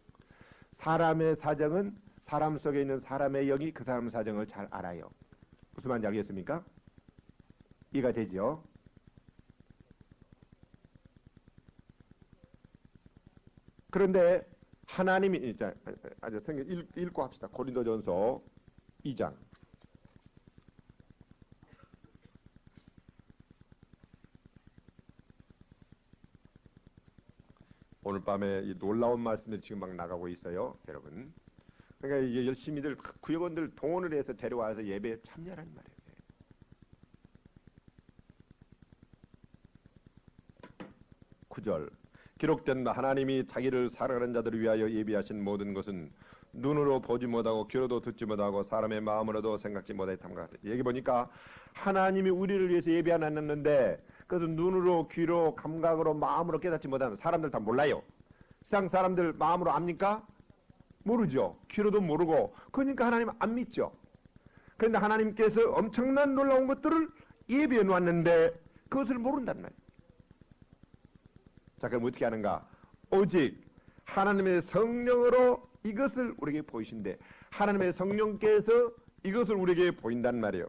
사람의 사정은 사람 속에 있는 사람의 영이 그 사람 사정을 잘 알아요. 무슨 말인지 알겠습니까? 이해가 되죠? 그런데 하나님이 아주 성경 읽고 합시다. 고린도전서 2장. 오늘 밤에 이 놀라운 말씀들이 지금 막 나가고 있어요, 여러분. 그러니까 이제 열심히들 구역원들 동원을 해서 데려와서 예배에 참여하는 말이에요. 9절. 기록된 바 하나님이 자기를 사랑하는 자들을 위하여 예비하신 모든 것은 눈으로 보지 못하고 귀로도 듣지 못하고 사람의 마음으로도 생각지 못했던 것 같아요. 여기 보니까 하나님이 우리를 위해서 예비해놨는데 그것은 눈으로 귀로 감각으로 마음으로 깨닫지 못하는 사람들 다 몰라요. 세상 사람들 마음으로 압니까? 모르죠. 귀로도 모르고 그러니까 하나님 안 믿죠. 그런데 하나님께서 엄청난 놀라운 것들을 예비해 놓았는데 그것을 모른단 말이에요. 자, 그럼 어떻게 하는가? 오직 하나님의 성령으로 이것을 우리에게 보이신대. 하나님의 성령께서 이것을 우리에게 보인단 말이에요.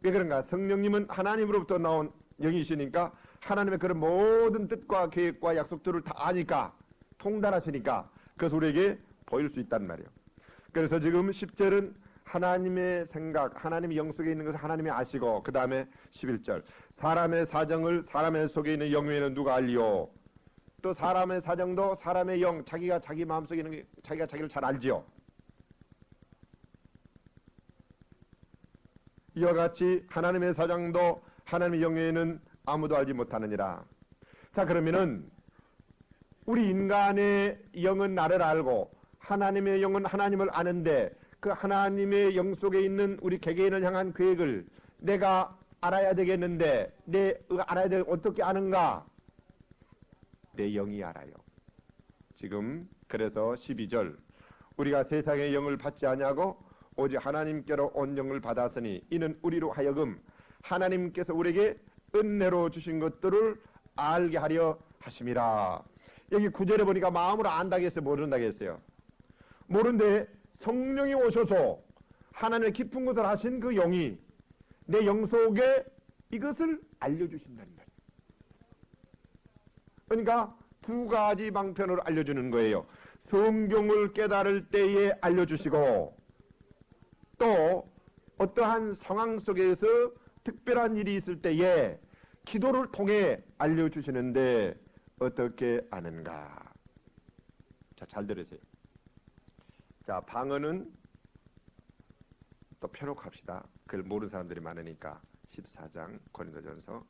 왜 그런가? 성령님은 하나님으로부터 나온 영이시니까 하나님의 그런 모든 뜻과 계획과 약속들을 다 아니까 통달하시니까 그것을 우리에게 보일 수 있단 말이에요. 그래서 지금 10절은 하나님의 생각, 하나님의 영 속에 있는 것을 하나님이 아시고, 그 다음에 11절 사람의 사정을 사람의 속에 있는 영 외에는 누가 알리요. 또 사람의 사정도 사람의 영, 자기가 자기 마음속에 있는 게 자기가 자기를 잘 알지요. 이와 같이 하나님의 사정도 하나님의 영 외에는 아무도 알지 못하느니라. 자, 그러면은 우리 인간의 영은 나를 알고 하나님의 영은 하나님을 아는데, 그 하나님의 영 속에 있는 우리 개개인을 향한 계획을 내가 알아야 되겠는데, 알아야 될 어떻게 아는가? 내 영이 알아요. 지금 그래서 12절 우리가 세상의 영을 받지 아니하고 오직 하나님께로 온 영을 받았으니 이는 우리로 하여금 하나님께서 우리에게 은혜로 주신 것들을 알게 하려 하심이라. 여기 9절에 보니까 마음으로 안다고 했어요, 모른다고 했어요? 모른데 성령이 오셔서 하나님의 깊은 것을 하신 그 영이 내 영 속에 이것을 알려주신다는 말이에요. 그러니까 두 가지 방편으로 알려주는 거예요. 성경을 깨달을 때에 알려주시고, 또 어떠한 상황 속에서 특별한 일이 있을 때에 기도를 통해 알려주시는데 어떻게 아는가? 자, 잘 들으세요. 자, 방언은 또 펴놓고 합시다. 그걸 모르는 사람들이 많으니까. 14장 고린도전서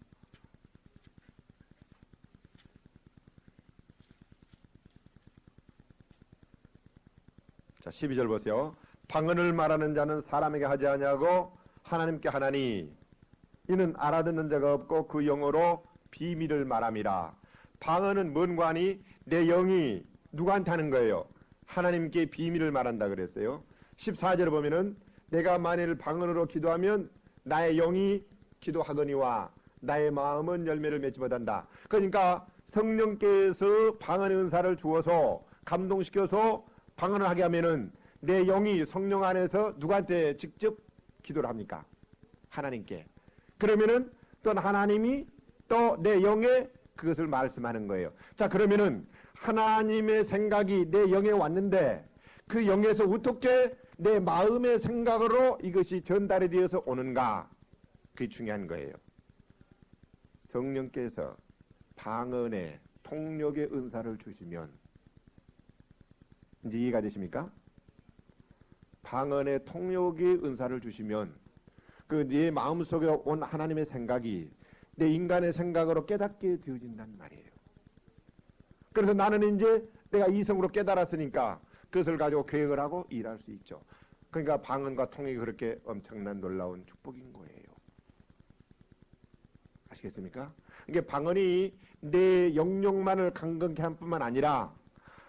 자, 12절 보세요. 방언을 말하는 자는 사람에게 하지 아니하고 하나님께 하나니 이는 알아듣는 자가 없고 그 영어로 비밀을 말함이라. 방언은 뭔 관이? 내 영이 누구한테 하는 거예요? 하나님께 비밀을 말한다 그랬어요. 14절에 보면은 내가 만일 방언으로 기도하면 나의 영이 기도하거니와 나의 마음은 열매를 맺지 못한다. 그러니까 성령께서 방언의 은사를 주어서 감동시켜서 방언을 하게 하면은 내 영이 성령 안에서 누구한테 직접 기도를 합니까? 하나님께. 그러면은 또 하나님이 또 내 영에 그것을 말씀하는 거예요. 자, 그러면은 하나님의 생각이 내 영에 왔는데 그 영에서 어떻게 내 마음의 생각으로 이것이 전달이 되어서 오는가? 그게 중요한 거예요. 성령께서 방언의 통역의 은사를 주시면, 이제 이해가 되십니까? 방언의 통역의 은사를 주시면 그 네 마음속에 온 하나님의 생각이 내 인간의 생각으로 깨닫게 되어진단 말이에요. 그래서 나는 이제 내가 이성으로 깨달았으니까 그것을 가지고 계획을 하고 일할 수 있죠. 그러니까 방언과 통역이 그렇게 엄청난 놀라운 축복인 거예요. 아시겠습니까? 이게 방언이 내 영역만을 강건케 한 뿐만 아니라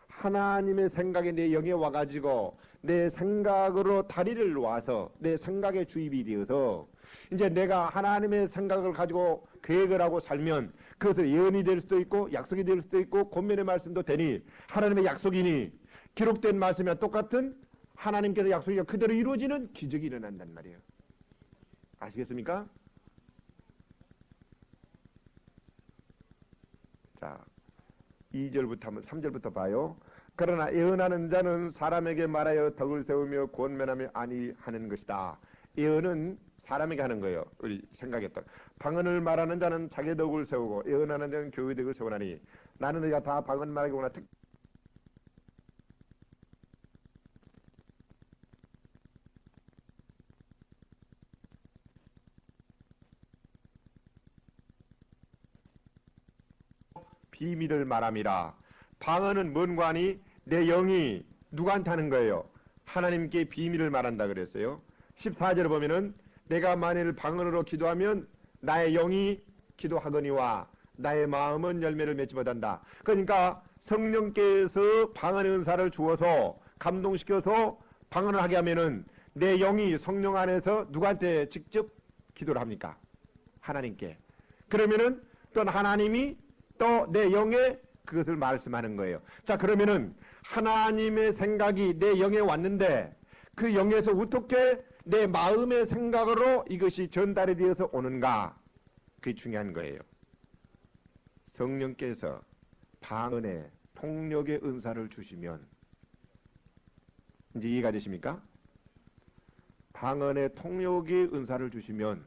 하나님의 생각이 내 영에 와가지고 내 생각으로 다리를 놓아서 내 생각에 주입이 되어서 이제 내가 하나님의 생각을 가지고 계획을 하고 살면 그것을 예언이 될 수도 있고 약속이 될 수도 있고 권면의 말씀도 되니 하나님의 약속이니 기록된 말씀이랑 똑같은 하나님께서 약속이 그대로 이루어지는 기적이 일어난단 말이에요. 아시겠습니까? 자, 2절부터 한번 3절부터 봐요. 그러나 예언하는 자는 사람에게 말하여 덕을 세우며 권면하며 아니하는 것이다. 예언은 사람에게 하는 거예요. 우리 생각했던. 방언을 말하는 자는 자기 덕을 세우고 예언하는 자는 교회 덕을 세우나니 나는 너희가 다 방언 말하기보다 비밀을 말함이라. 방언은 뭔 관이? 내 영이 누구한테 하는 거예요? 하나님께 비밀을 말한다 그랬어요. 14절에 보면은 내가 만일 방언으로 기도하면 나의 영이 기도하거니와 나의 마음은 열매를 맺지 못한다. 그러니까 성령께서 방언의 은사를 주어서 감동시켜서 방언을 하게 하면은 내 영이 성령 안에서 누구한테 직접 기도를 합니까? 하나님께. 그러면은 또 하나님이 또 내 영에 그것을 말씀하는 거예요. 자, 그러면은 하나님의 생각이 내 영에 왔는데 그 영에서 어떻게 내 마음의 생각으로 이것이 전달이 되어서 오는가? 그게 중요한 거예요. 성령께서 방언의 통역의 은사를 주시면 이제 이해가 되십니까? 방언의 통역의 은사를 주시면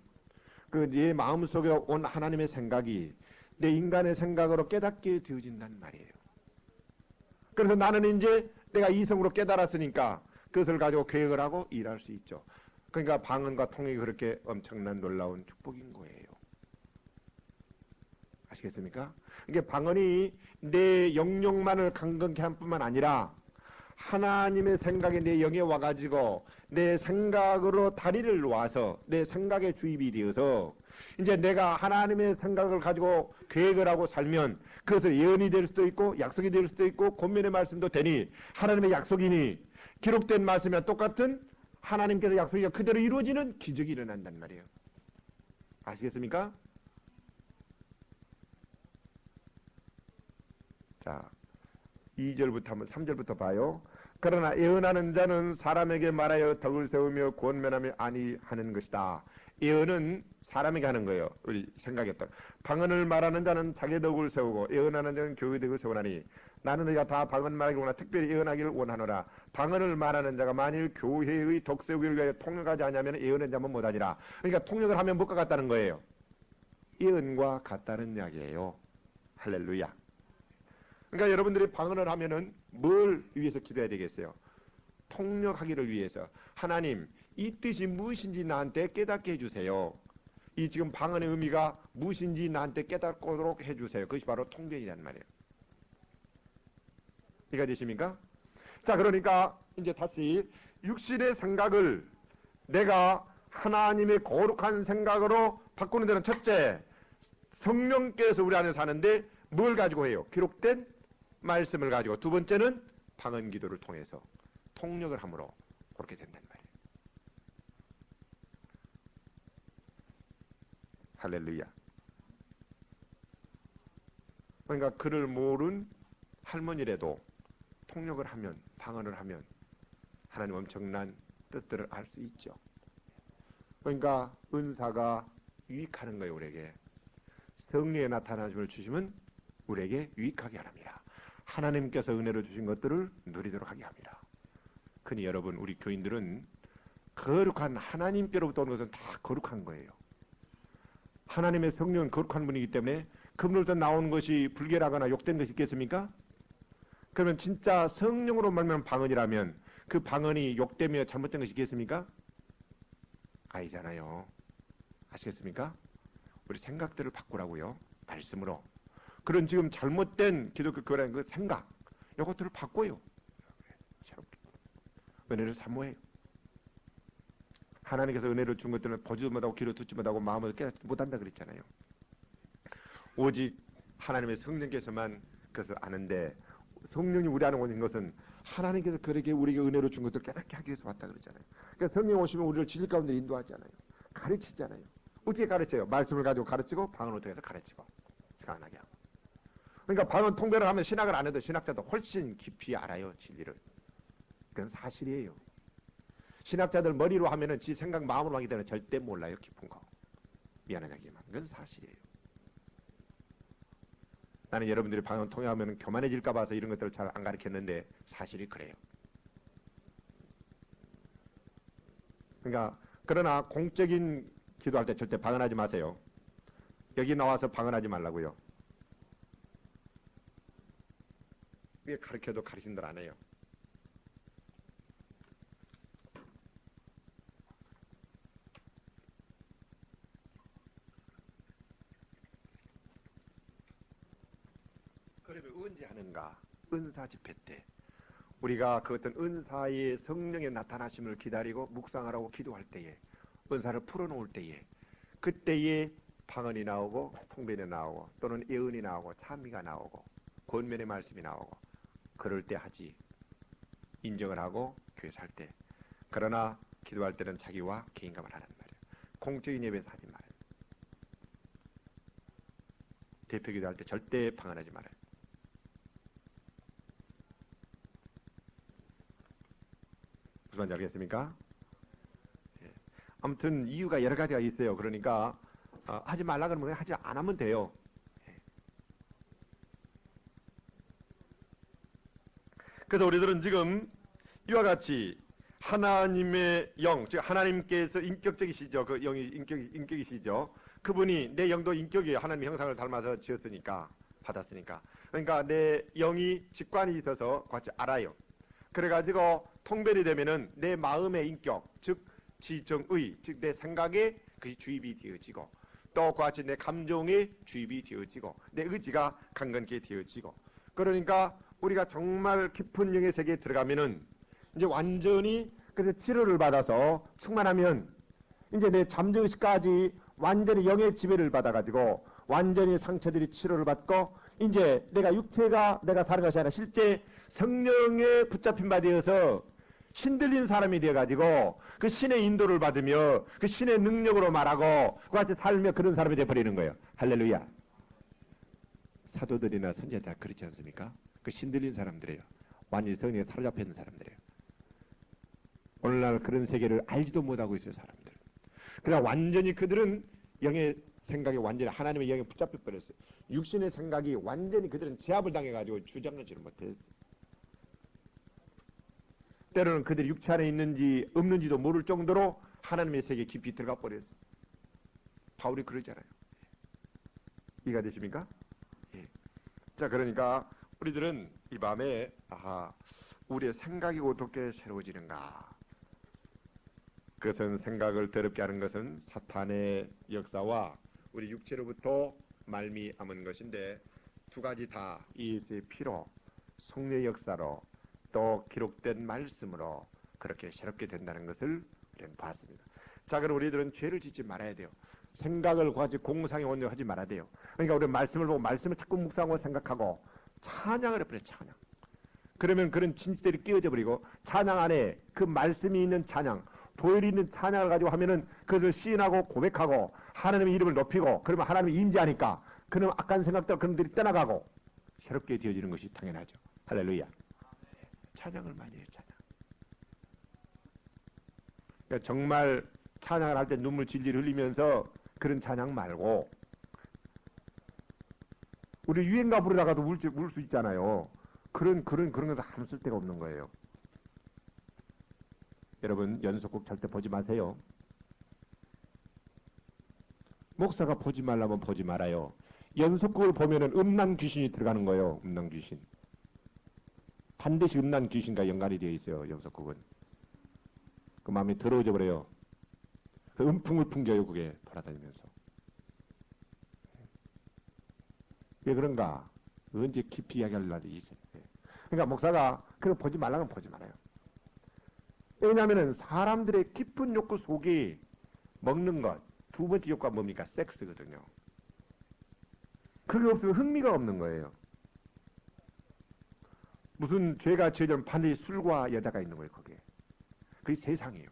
그 네 마음속에 온 하나님의 생각이 내 인간의 생각으로 깨닫게 되어진다는 말이에요. 그래서 나는 이제 내가 이성으로 깨달았으니까 그것을 가지고 계획을 하고 일할 수 있죠. 그러니까 방언과 통역이 그렇게 엄청난 놀라운 축복인 거예요. 아시겠습니까? 이게 방언이 내 영역만을 강건케 한 뿐만 아니라 하나님의 생각이 내 영에 와가지고 내 생각으로 다리를 놓아서 내 생각에 주입이 되어서 이제 내가 하나님의 생각을 가지고 계획을 하고 살면 그것을 예언이 될 수도 있고 약속이 될 수도 있고 권면의 말씀도 되니 하나님의 약속이니 기록된 말씀이랑 똑같은 하나님께서 약속이 그대로 이루어지는 기적이 일어난단 말이에요. 아시겠습니까? 자, 2절부터 한번 3절부터 봐요. 그러나 예언하는 자는 사람에게 말하여 덕을 세우며 권면하며 아니하는 것이다. 예언은 사람에게 하는 거예요. 우리 생각했던. 방언을 말하는 자는 자기 덕을 세우고 예언하는 자는 교회의 덕을 세우나니 나는 너희가 다 방언 말하기를 원하나 특별히 예언하기를 원하노라. 방언을 말하는 자가 만일 교회의 덕 세우기를 위하여 통역하지 않으면 예언한 자면 못하니라. 그러니까 통역을 하면 뭐가 같다는 거예요? 예언과 같다는 이야기예요. 할렐루야. 그러니까 여러분들이 방언을 하면은 뭘 위해서 기도해야 되겠어요? 통역하기를 위해서. 하나님, 이 뜻이 무엇인지 나한테 깨닫게 해주세요. 이 지금 방언의 의미가 무엇인지 나한테 깨닫도록 해주세요. 그것이 바로 통변이란 말이에요. 이해가 되십니까? 자, 그러니까 이제 다시 육신의 생각을 내가 하나님의 거룩한 생각으로 바꾸는 데는 첫째, 성령께서 우리 안에 사는데 뭘 가지고 해요? 기록된 말씀을 가지고. 두 번째는 방언 기도를 통해서 통역을 함으로 그렇게 된단 말이에요. 할렐루야. 그러니까 그를 모른 할머니라도 통역을 하면, 방언을 하면 하나님 엄청난 뜻들을 알 수 있죠. 그러니까 은사가 유익하는 거예요. 우리에게 성령의 나타나심을 주시면 우리에게 유익하게 합니다. 하나님께서 은혜로 주신 것들을 누리도록 하게 합니다. 그니 여러분, 우리 교인들은 거룩한 하나님께로부터 오는 것은 다 거룩한 거예요. 하나님의 성령은 거룩한 분이기 때문에 그분으로부터 나온 것이 불결하거나 욕된 것이 있겠습니까? 그러면 진짜 성령으로 말하면 방언이라면 그 방언이 욕되며 잘못된 것이 있겠습니까? 아니잖아요. 아시겠습니까? 우리 생각들을 바꾸라고요. 말씀으로. 그런 지금 잘못된 기독교 교회라는 그 생각, 이것들을 바꿔요. 은혜를 사모해요. 하나님께서 은혜를 준 것들은 보지도 못하고 귀로 듣지 못하고 마음을 깨닫지 못한다 그랬잖아요. 오직 하나님의 성령께서만 그것을 아는데, 성령이 우리 안에 오는 것은 하나님께서 그렇게 우리에게 은혜로 준 것들을 깨닫게 하기 위해서 왔다 그랬잖아요. 그러니까 성령 오시면 우리를 진리 가운데 인도하잖아요. 가르치잖아요. 어떻게 가르쳐요? 말씀을 가지고 가르치고 방언을 통해서 가르치고 시간하게 하고. 그러니까 방언 통배를 하면 신학을 안 해도 신학자도 훨씬 깊이 알아요. 진리를. 그건 사실이에요. 신학자들 머리로 하면은 지 생각 마음으로 하기 때문에 절대 몰라요. 깊은 거. 미안하지만 그건 사실이에요. 나는 여러분들이 방언 통역하면 교만해질까 봐서 이런 것들을 잘 안 가르쳤는데 사실이 그래요. 그러니까 그러나 공적인 기도할 때 절대 방언하지 마세요. 여기 나와서 방언하지 말라고요. 이게 가르쳐도 가르친들 안 해요. 그러면 언제 하는가? 은사 집회 때. 우리가 그 어떤 은사의 성령의 나타나심을 기다리고 묵상하라고 기도할 때에, 은사를 풀어놓을 때에, 그때에 방언이 나오고 통변이 나오고 또는 예언이 나오고 찬미가 나오고 권면의 말씀이 나오고 그럴 때 하지. 인정을 하고 교회 살 때. 그러나 기도할 때는 자기와 개인감을 하는 말이에요. 공적인 예배에서 하지 말아요. 대표 기도할 때 절대 방언하지 말아요. 무슨 말인지 알겠습니까? 예. 아무튼 이유가 여러 가지가 있어요. 그러니까 하지 말라 그러면 하지 안 하면 돼요. 예. 그래서 우리들은 지금 이와 같이 하나님의 영, 즉 하나님께서 인격적이시죠. 그 영이 인격이시죠. 그분이 내 영도 인격이에요. 하나님의 형상을 닮아서 지었으니까, 받았으니까. 그러니까 내 영이 직관이 있어서 같이 알아요. 그래가지고 통별이 되면은 내 마음의 인격, 즉 지정의, 즉 내 생각에 그 주입이 되어지고, 또 같이 내 감정에 주입이 되어지고, 내 의지가 강건케 되어지고. 그러니까 우리가 정말 깊은 영의 세계에 들어가면은 이제 완전히 그래서 치료를 받아서 충만하면 이제 내 잠재의식까지 완전히 영의 지배를 받아가지고 완전히 상처들이 치료를 받고 이제 내가 육체가 내가 다른 것이 아니라 실제 성령에 붙잡힌 바 되어서 신들린 사람이 되어가지고 그 신의 인도를 받으며 그 신의 능력으로 말하고 그같이 살며 그런 사람이 되어버리는 거예요. 할렐루야. 사도들이나 선지자 그렇지 않습니까? 그 신들린 사람들이에요. 완전히 성령에 사로잡혀 있는 사람들이에요. 오늘날 그런 세계를 알지도 못하고 있어요, 사람들. 그러나 완전히 그들은 영의 생각이 완전히 하나님의 영에 붙잡혀 버렸어요. 육신의 생각이 완전히 그들은 제압을 당해가지고 주장하지를 못했어요. 때로는 그들이 육체 안에 있는지 없는지도 모를 정도로 하나님의 세계에 깊이 들어가 버렸어요. 바울이 그러잖아요. 이해가 되십니까? 예. 자, 그러니까 우리들은 이 밤에 우리의 생각이 어떻게 새로워지는가? 그것은 생각을 더럽게 하는 것은 사탄의 역사와 우리 육체로부터 말미암은 것인데 두 가지 다 예수의 피로 성령의 역사로 또 기록된 말씀으로 그렇게 새롭게 된다는 것을 우리는 봤습니다. 자, 그럼 우리들은 죄를 짓지 말아야 돼요. 생각을 가지 공상에 온유하지 말아야 돼요. 그러니까 우리는 말씀을 보고 말씀을 자꾸 묵상하고 생각하고 찬양을 해버려요. 찬양. 그러면 그런 진실들이 끼어져 버리고 찬양 안에 그 말씀이 있는 찬양, 보혈이 있는 찬양을 가지고 하면은 그것을 시인하고 고백하고 하나님의 이름을 높이고 그러면 하나님이 임재하니까 그런 악한 생각들 그런 들이 떠나가고 새롭게 되어지는 것이 당연하죠. 할렐루야. 찬양을 많이 해요. 찬양. 그러니까 정말 찬양을 할 때 눈물 질질 흘리면서 그런 찬양 말고 우리 유행가 부르다가도 울 수 있잖아요. 그런 것은 아무 쓸데가 없는 거예요. 여러분 연속곡 절대 보지 마세요. 목사가 보지 말라면 보지 말아요. 연속곡을 보면은 음란 귀신이 들어가는 거예요. 음란 귀신. 반드시 음란 귀신과 연관이 되어 있어요. 연속곡은. 그 마음이 더러워져 버려요. 그 음풍을 풍겨요. 그게 돌아다니면서. 왜 그런가? 언제 깊이 이야기할 날이 있어요. 그러니까 목사가 그걸 보지 말라면 보지 말아요. 왜냐하면 사람들의 깊은 욕구 속에 먹는 것, 두 번째 욕구가 뭡니까? 섹스거든요. 그게 없으면 흥미가 없는 거예요. 무슨 죄가 지으려면 반드시 술과 여자가 있는 거예요. 거기에. 그게 세상이에요.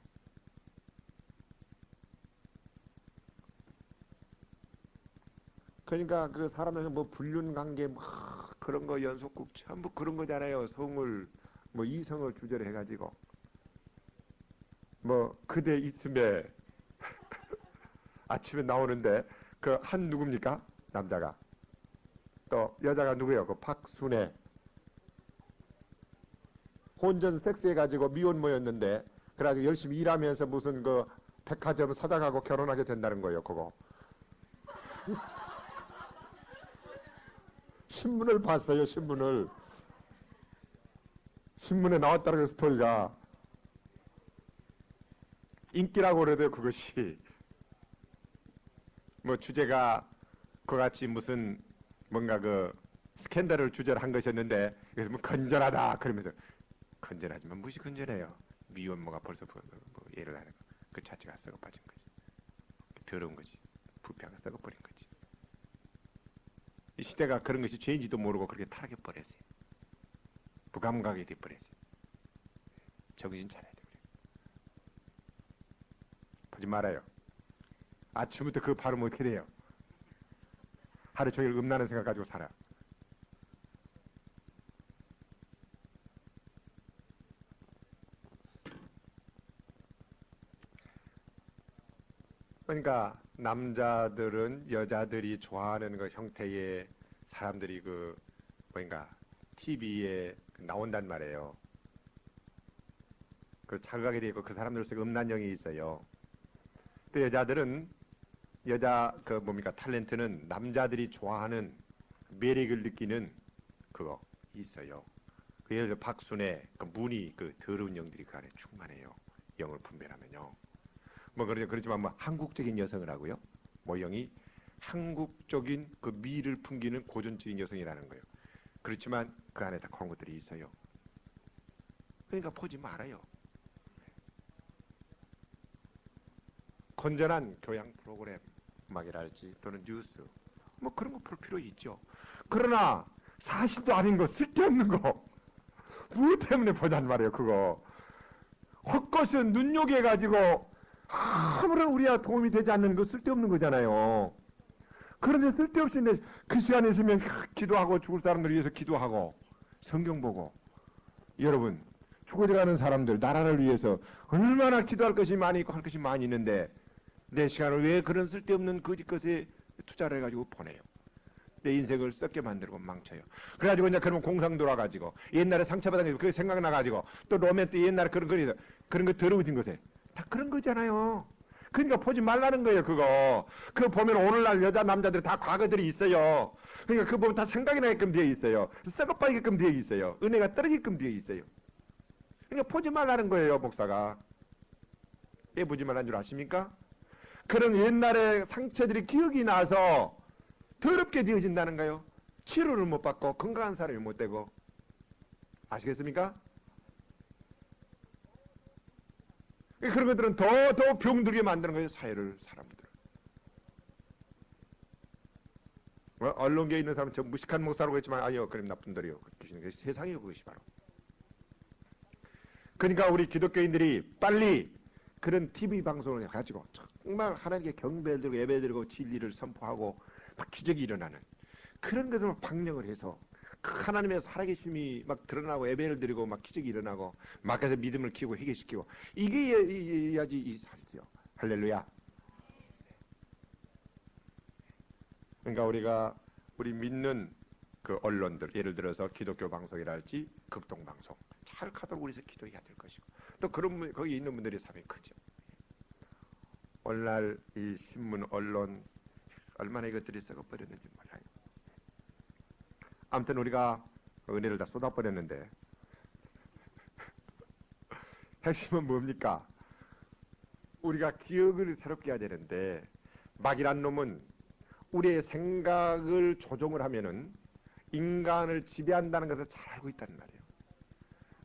그러니까 그 사람들은 뭐 불륜관계 뭐 그런 거 연속곡 전부 그런 거잖아요. 성을 뭐 이성을 주제로 해가지고 뭐 그대 있음에 아침에 나오는데 그 한 누굽니까? 남자가 또 여자가 누구예요? 그 박순애 혼전 섹스 해가지고 미혼모였는데 그래가지고 열심히 일하면서 무슨 그 백화점 사장하고 결혼하게 된다는 거예요. 그거 신문을 봤어요. 신문에 나왔다는 그 스토리가 인기라고 그래도 그것이 뭐 주제가 그같이 무슨 뭔가 그 스캔들을 주제로 한 것이었는데 그래서 뭐 건전하다 그러면서 건전하지만 무엇이 건전해요. 미혼모가 벌써 뭐 예를 하는 그 자체가 썩어 빠진 거지. 더러운 거지. 부패가 썩어 버린 거지. 이 시대가 그런 것이 죄인지도 모르고 그렇게 타락해 버렸어요. 부감각이 돼 버렸어요. 정신 차려야 돼. 보지 말아요. 아침부터 그거 바르면 어떻게 돼요? 하루 종일 음란한 생각 가지고 살아. 그러니까 남자들은 여자들이 좋아하는 그 형태의 사람들이 그 뭔가 TV에 나온단 말이에요. 그 자극하게 되고 그 사람들 속에 음란형이 있어요. 또 여자들은 여자 그 뭡니까 탤런트는 남자들이 좋아하는 매력을 느끼는 그거 있어요. 그 예를 들어 박순애 그 무늬 그 더러운 영들이 그 안에 충만해요. 영을 분별하면요. 뭐 그렇지만 뭐 한국적인 여성을 하고요. 모형이 한국적인 그 미를 풍기는 고전적인 여성이라는 거예요. 그렇지만 그 안에 다 그런 것들이 있어요. 그러니까 보지 말아요. 건전한 교양 프로그램 음악이랄지 또는 뉴스 뭐 그런 거 볼 필요 있죠. 그러나 사실도 아닌 거 쓸데없는 거 무엇 때문에 보잔 말이에요. 그거 헛것은 눈요겨가지고 아무런 우리가 도움이 되지 않는 거 쓸데없는 거잖아요. 그런데 쓸데없이 그 시간에 있으면 기도하고 죽을 사람들 위해서 기도하고 성경 보고 여러분 죽어가는 사람들 나라를 위해서 얼마나 기도할 것이 많이 있고 할 것이 많이 있는데 내 시간을 왜 그런 쓸데없는 거짓 것에 투자를 해가지고 보내요. 내 인생을 썩게 만들고 망쳐요. 그래가지고 이제 그러면 공상 돌아가지고 옛날에 상처받은 게 그게 생각나가지고 또 로맨 때 옛날에 그런 거 더러워진 것에 다 그런 거잖아요. 그러니까 보지 말라는 거예요. 그거 보면 오늘날 여자 남자들이 다 과거들이 있어요. 그러니까 그거 보면 다 생각이 나게끔 되어 있어요. 썩어빠지게끔 되어 있어요. 은혜가 떨어지게끔 되어 있어요. 그러니까 보지 말라는 거예요. 목사가 왜 보지 말라는 줄 아십니까? 그런 옛날에 상처들이 기억이 나서 더럽게 되어진다는 거예요. 치료를 못 받고 건강한 사람이 못 되고. 아시겠습니까? 그런 것들은 더 병들게 만드는 거예요. 사회를 사람들. 언론계에 있는 사람은 저 무식한 목사라고 했지만 아니요. 그럼 나쁜들이요. 주시는 게 세상이요. 그것이 바로. 그러니까 우리 기독교인들이 빨리 그런 TV 방송을 가지고 정말 하나님께 경배를 드리고 예배를 드리고 진리를 선포하고 막 기적이 일어나는 그런 것을 방영을 해서 하나님의 살아계심이 막 드러나고 예배를 드리고 막 기적이 일어나고 막에서 믿음을 키우고 회개시키고 이게 해야지 이 살지요. 할렐루야. 그러니까 우리 믿는 그 언론들 예를 들어서 기독교 방송이랄지 극동 방송 잘 가도록 우리서 기도해야 될 것이고 또 그런 거기 있는 분들의 삶이 크죠. 오늘날 이 신문 언론 얼마나 이것들이 썩어버렸는지 몰라요. 아무튼 우리가 은혜를 다 쏟아버렸는데 핵심은 뭡니까? 우리가 기억을 새롭게 해야 되는데 마귀란 놈은 우리의 생각을 조종을 하면은 인간을 지배한다는 것을 잘 알고 있단 말이에요.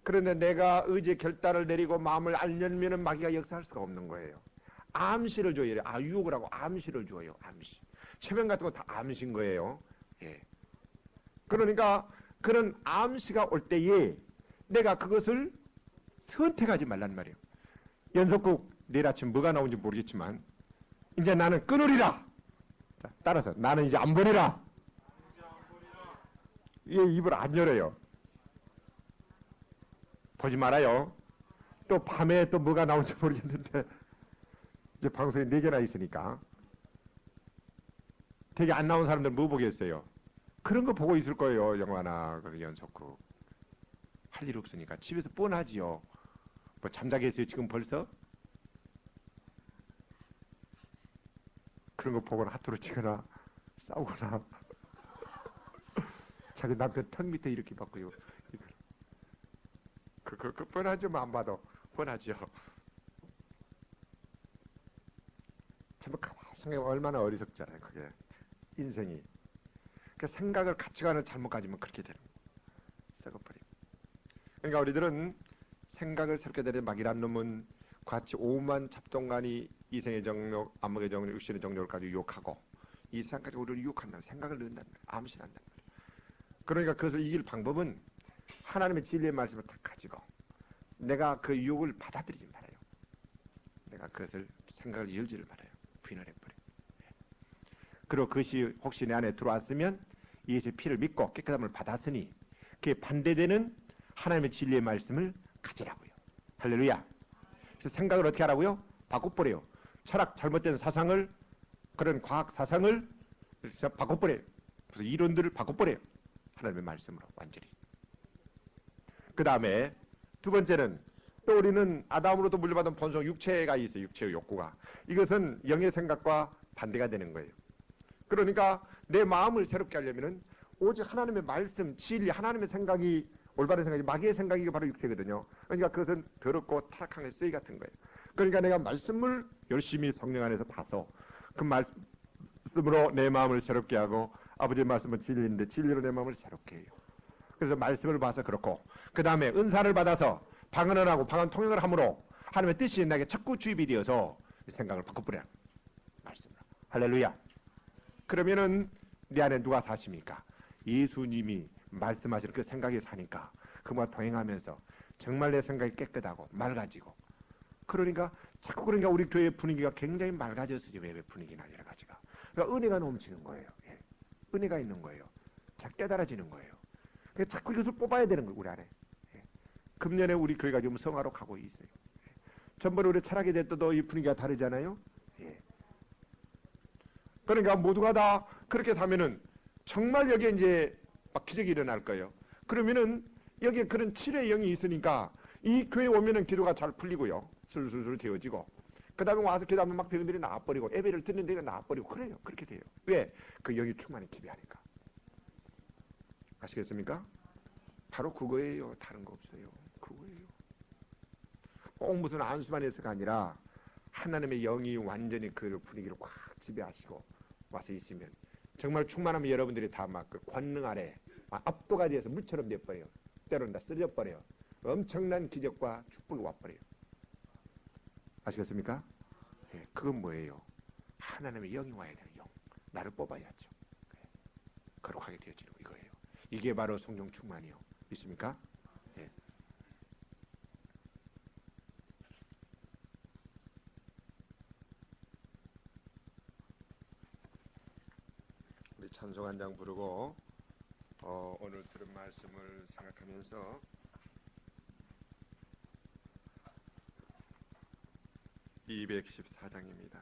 그런데 내가 의지의 결단을 내리고 마음을 안 열면은 마귀가 역사할 수가 없는 거예요. 암시를 줘요. 유혹을 하고 암시를 줘요. 암시. 체면 같은 거 다 암시인 거예요. 예. 그러니까 그런 암시가 올 때에 내가 그것을 선택하지 말란 말이에요. 연속국 내일 아침 뭐가 나온지 모르겠지만 이제 나는 끊으리라. 따라서 나는 이제 안 보리라. 얘 입을 안 열어요. 보지 말아요. 또 밤에 또 뭐가 나올지 모르겠는데 이제 방송에 4개나 있으니까 되게 안 나온 사람들 뭐 보겠어요. 그런 거 보고 있을 거예요. 영화나 그 연속극. 할 일 없으니까 집에서 뻔하지요. 뭐 잠자게 했어요 지금 벌써? 그런 거 보거나 하트로 치거나 싸우거나 자기 남편 턱 밑에 이렇게 받고요. 그 뻔하죠. 뭐 안 봐도 뻔하죠. 참 가만히 생각해보면 얼마나 어리석잖아요. 그게 인생이. 그 생각을 가치관을 잘못 가지면 그렇게 되는 거예요. 썩어버리고. 그러니까 우리들은 생각을 새롭게 되는 마귀란 놈은 같이 오만 잡동간이 이생의 정욕, 안목의 정욕, 육신의 정욕을 가지고 유혹하고 이 세상까지 우리를 유혹한다는 생각을 넣는단 말이에요. 암시한단 말이에요. 그러니까 그것을 이길 방법은 하나님의 진리의 말씀을 딱 가지고 내가 그 유혹을 받아들이지 말아요. 내가 그것을 생각을 열지를 말아요. 부인을 해버려요. 그리고 그것이 혹시 내 안에 들어왔으면 예수의 피를 믿고 깨끗함을 받았으니 그에 반대되는 하나님의 진리의 말씀을 가지라고요. 할렐루야. 그래서 생각을 어떻게 하라고요? 바꿔버려요. 철학 잘못된 사상을 그런 과학 사상을 바꿔버려요. 그래서 이론들을 바꿔버려요. 하나님의 말씀으로 완전히. 그 다음에 두 번째는 또 우리는 아담으로부터 물려받은 본성 육체가 있어요. 육체의 욕구가. 이것은 영의 생각과 반대가 되는 거예요. 그러니까 내 마음을 새롭게 하려면은 오직 하나님의 말씀, 진리, 하나님의 생각이 올바른 생각이 마귀의 생각이 바로 육체거든요. 그러니까 그것은 더럽고 타락한 쓰이 같은 거예요. 그러니까 내가 말씀을 열심히 성령 안에서 봐서 그 말씀으로 내 마음을 새롭게 하고 아버지의 말씀은 진리인데 진리로 내 마음을 새롭게 해요. 그래서 말씀을 봐서 그렇고 그 다음에 은사를 받아서 방언을 하고 방언 통역을 함으로 하나님의 뜻이 나에게 자꾸 주입이 되어서 생각을 바꿔버려. 말씀으로. 할렐루야. 그러면은 내 안에 누가 사십니까? 예수님이 말씀하시는 그 생각이 사니까 그와 동행하면서 정말 내 생각이 깨끗하고 맑아지고 그러니까 자꾸 그러니까 우리 교회 분위기가 굉장히 맑아졌어요. 예배 분위기나 여러 가지가. 그러니까 은혜가 넘치는 거예요. 예. 은혜가 있는 거예요. 자 깨달아지는 거예요. 그러니까 자꾸 이것을 뽑아야 되는 거예요. 우리 안에. 예. 금년에 우리 교회가 지금 성화로 가고 있어요. 예. 전번에 우리 철학이 됐어도 이 분위기가 다르잖아요. 예. 그러니까 모두가 다 그렇게 사면은 정말 여기에 이제 막 기적이 일어날 거예요. 그러면은 여기에 그런 치료의 영이 있으니까 이 교회 오면은 기도가 잘 풀리고요. 술술술 되어지고 그 다음에 와서 기도하면 막 병들이 나와버리고 예배를 듣는 데가 나와버리고 그래요. 그렇게 돼요. 왜? 그 영이 충만히 지배하니까. 아시겠습니까? 바로 그거예요. 다른 거 없어요. 그거예요. 꼭 무슨 안수만 해서가 아니라 하나님의 영이 완전히 그 분위기를 꽉 지배하시고 와서 있으면 정말 충만하면 여러분들이 다 막 그 권능 아래 압도가 돼서 물처럼 돼버려요. 때로는 다 쓰러져 버려요. 엄청난 기적과 축복이 와버려요. 아시겠습니까? 예, 그건 뭐예요? 하나님의 영이 와야 돼요. 영. 나를 뽑아야죠. 예, 거룩하게 되어지는 이거예요. 이게 바로 성령 충만이요. 믿습니까? 예. 우리 찬송 한 장 부르고 오늘 들은 말씀을 생각하면서 (214장입니다)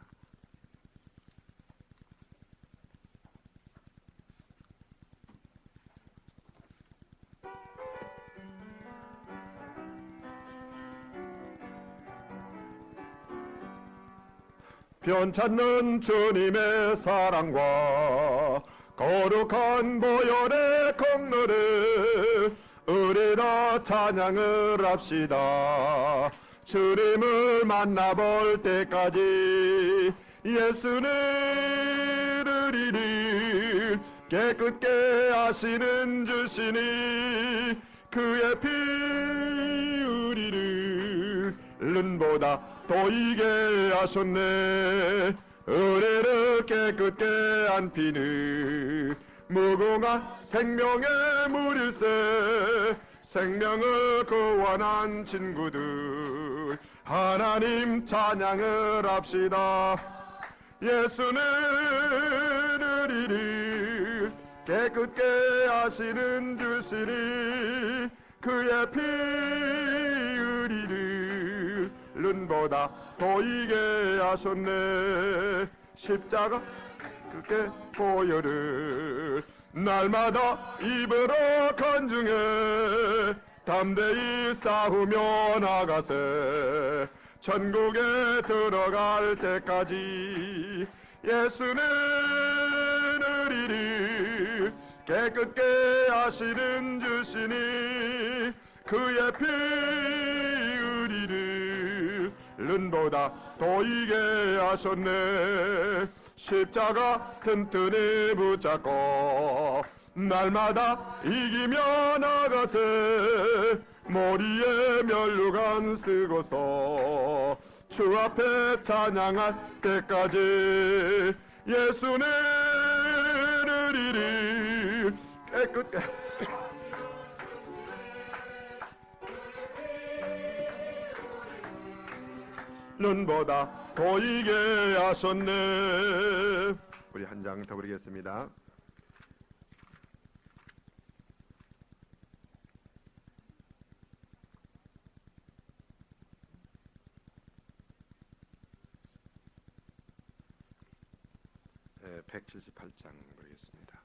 변찮는 주님의 사랑과 거룩한 보혈의 공로를 우리가 찬양을 합시다. 주님을 만나볼 때까지 예수를 이리 깨끗게 하시는 주시니 그의 피 우리를 눈보다 보이게 하셨네. 은혜를 깨끗게 한 피는 무궁한 생명의 물일세. 생명을 구원한 친구들 하나님 찬양을 합시다. 예수는 우리를 깨끗게 하시는 주시니 그의 피 우리를 눈보다 보이게 하셨네. 십자가 그게 보혈을 날마다 입으로 간증해 담대히 싸우며 나가세. 천국에 들어갈 때까지 예수는 우리를 깨끗게 하시는 주시니 그의 피 우리를 눈보다 보이게 하셨네. 십자가 튼튼히 붙잡고 날마다 이기며 나가세. 머리에 면류관 쓰고서 주 앞에 찬양할 때까지 예수는 우리를 깨끗게 눈보다 보이게 하셨네. 우리 한 장 더 부르겠습니다. 네, 178장 부르겠습니다.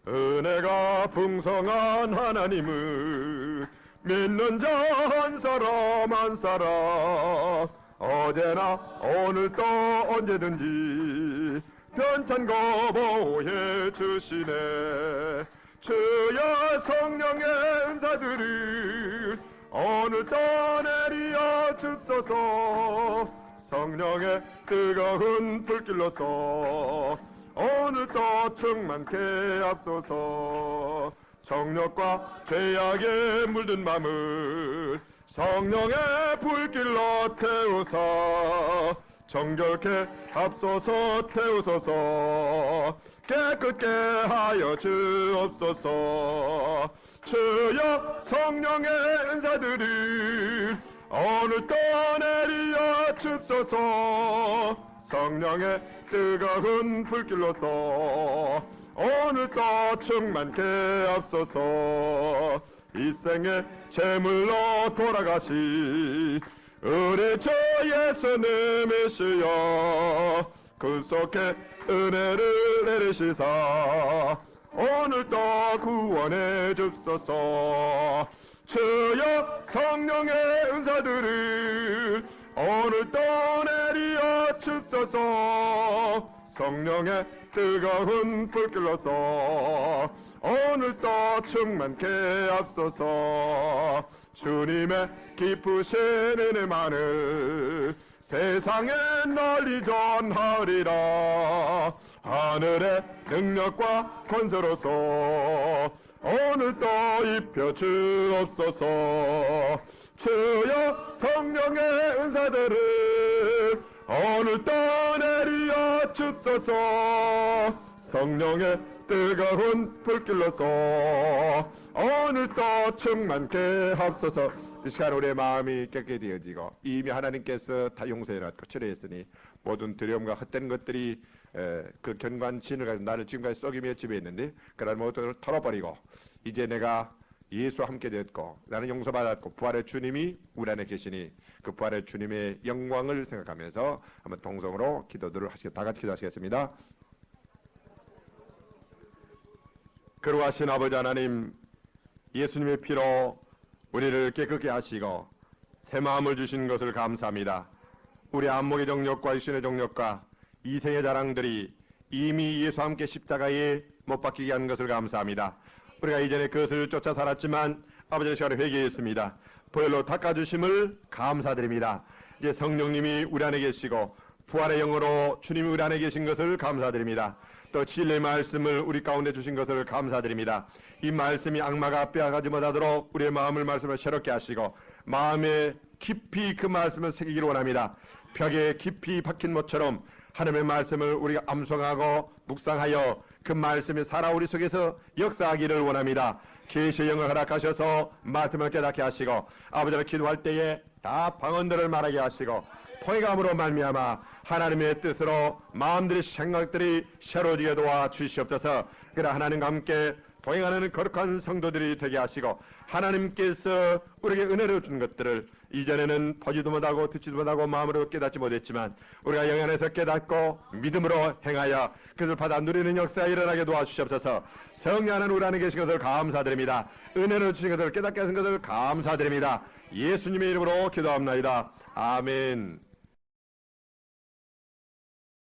은혜가 풍성한 하나님을 믿는 자 한 사람 한 사람 어제나 오늘도 언제든지 변찬 거 보호해 주시네. 주여 성령의 은사들을 오늘도 내리어 주소서. 성령의 뜨거운 불길로서 오늘도 충만케 앞소서. 정욕과 죄악에 물든 맘을 성령의 불길로 태우사 정결케 앞소서 태우소서. 깨끗게 하여 주옵소서. 주여 성령의 은사들을 오늘도 내리어 주소서. 성령의 뜨거운 불길로서 오늘도 충만케 앞소서. 이 생의 제물로 돌아가시 우리 주 예수님이시여 그 속에 은혜를 내리시사 오늘도 구원해 줍소서. 주여 성령의 은사들을 오늘도 내리어 줍소서. 성령의 뜨거운 불길로서 오늘도 충만케 앞소서. 주님의 깊으신 은혜만을 세상에 널리 전하리라. 하늘의 능력과 권세로서 오늘도 입혀 주옵소서. 주여 성령의 은사들을 오늘도 내리어 주소서. 성령의 뜨거운 불길로서 오늘도 충만케 하옵소서. 이 시간 우리의 마음이 깨끗이 되어지고 이미 하나님께서 다 용서해놨고 치료했으니 모든 두려움과 헛된 것들이 그 견고한 진을 가지고 나를 지금까지 썩이며 지배했는데 그런 모든 것을 털어버리고 이제 내가 예수와 함께 되었고 나는 용서받았고 부활의 주님이 우리 안에 계시니 그 부활의 주님의 영광을 생각하면서 한번 동성으로 기도들을 다 같이 기도하시겠습니다. 거룩하신 아버지 하나님, 예수님의 피로 우리를 깨끗게 하시고 새 마음을 주신 것을 감사합니다. 우리 안목의 정욕과 육신의 정욕과 이생의 자랑들이 이미 예수와 함께 십자가에 못 박히게 한 것을 감사합니다. 우리가 이전에 그것을 쫓아 살았지만 아버지의 시간에 회개했습니다. 보혈로 닦아주심을 감사드립니다. 이제 성령님이 우리 안에 계시고 부활의 영으로 주님이 우리 안에 계신 것을 감사드립니다. 또 진리의 말씀을 우리 가운데 주신 것을 감사드립니다. 이 말씀이 악마가 빼앗가지 못하도록 우리의 마음을 말씀을 새롭게 하시고 마음에 깊이 그 말씀을 새기기를 원합니다. 벽에 깊이 박힌 못처럼 하나님의 말씀을 우리가 암송하고 묵상하여 그 말씀이 살아 우리 속에서 역사하기를 원합니다. 계시의 영을 허락하셔서 말씀을 깨닫게 하시고 아버지를 기도할 때에 다 방언들을 말하게 하시고 통회감으로 말미암아 하나님의 뜻으로 마음들이 생각들이 새로지게 도와 주시옵소서. 그러나 하나님과 함께 동행하는 거룩한 성도들이 되게 하시고 하나님께서 우리에게 은혜를 준 것들을 이전에는 보지도 못하고 듣지도 못하고 마음으로 깨닫지 못했지만 우리가 영 안에서 깨닫고 믿음으로 행하여 그것을 받아 누리는 역사가 일어나게 도와주시옵소서. 성령 하나님 우리 안에 계신 것을 감사드립니다. 은혜를 주신 것을 깨닫게 하신 것을 감사드립니다. 예수님의 이름으로 기도합나이다. 아멘.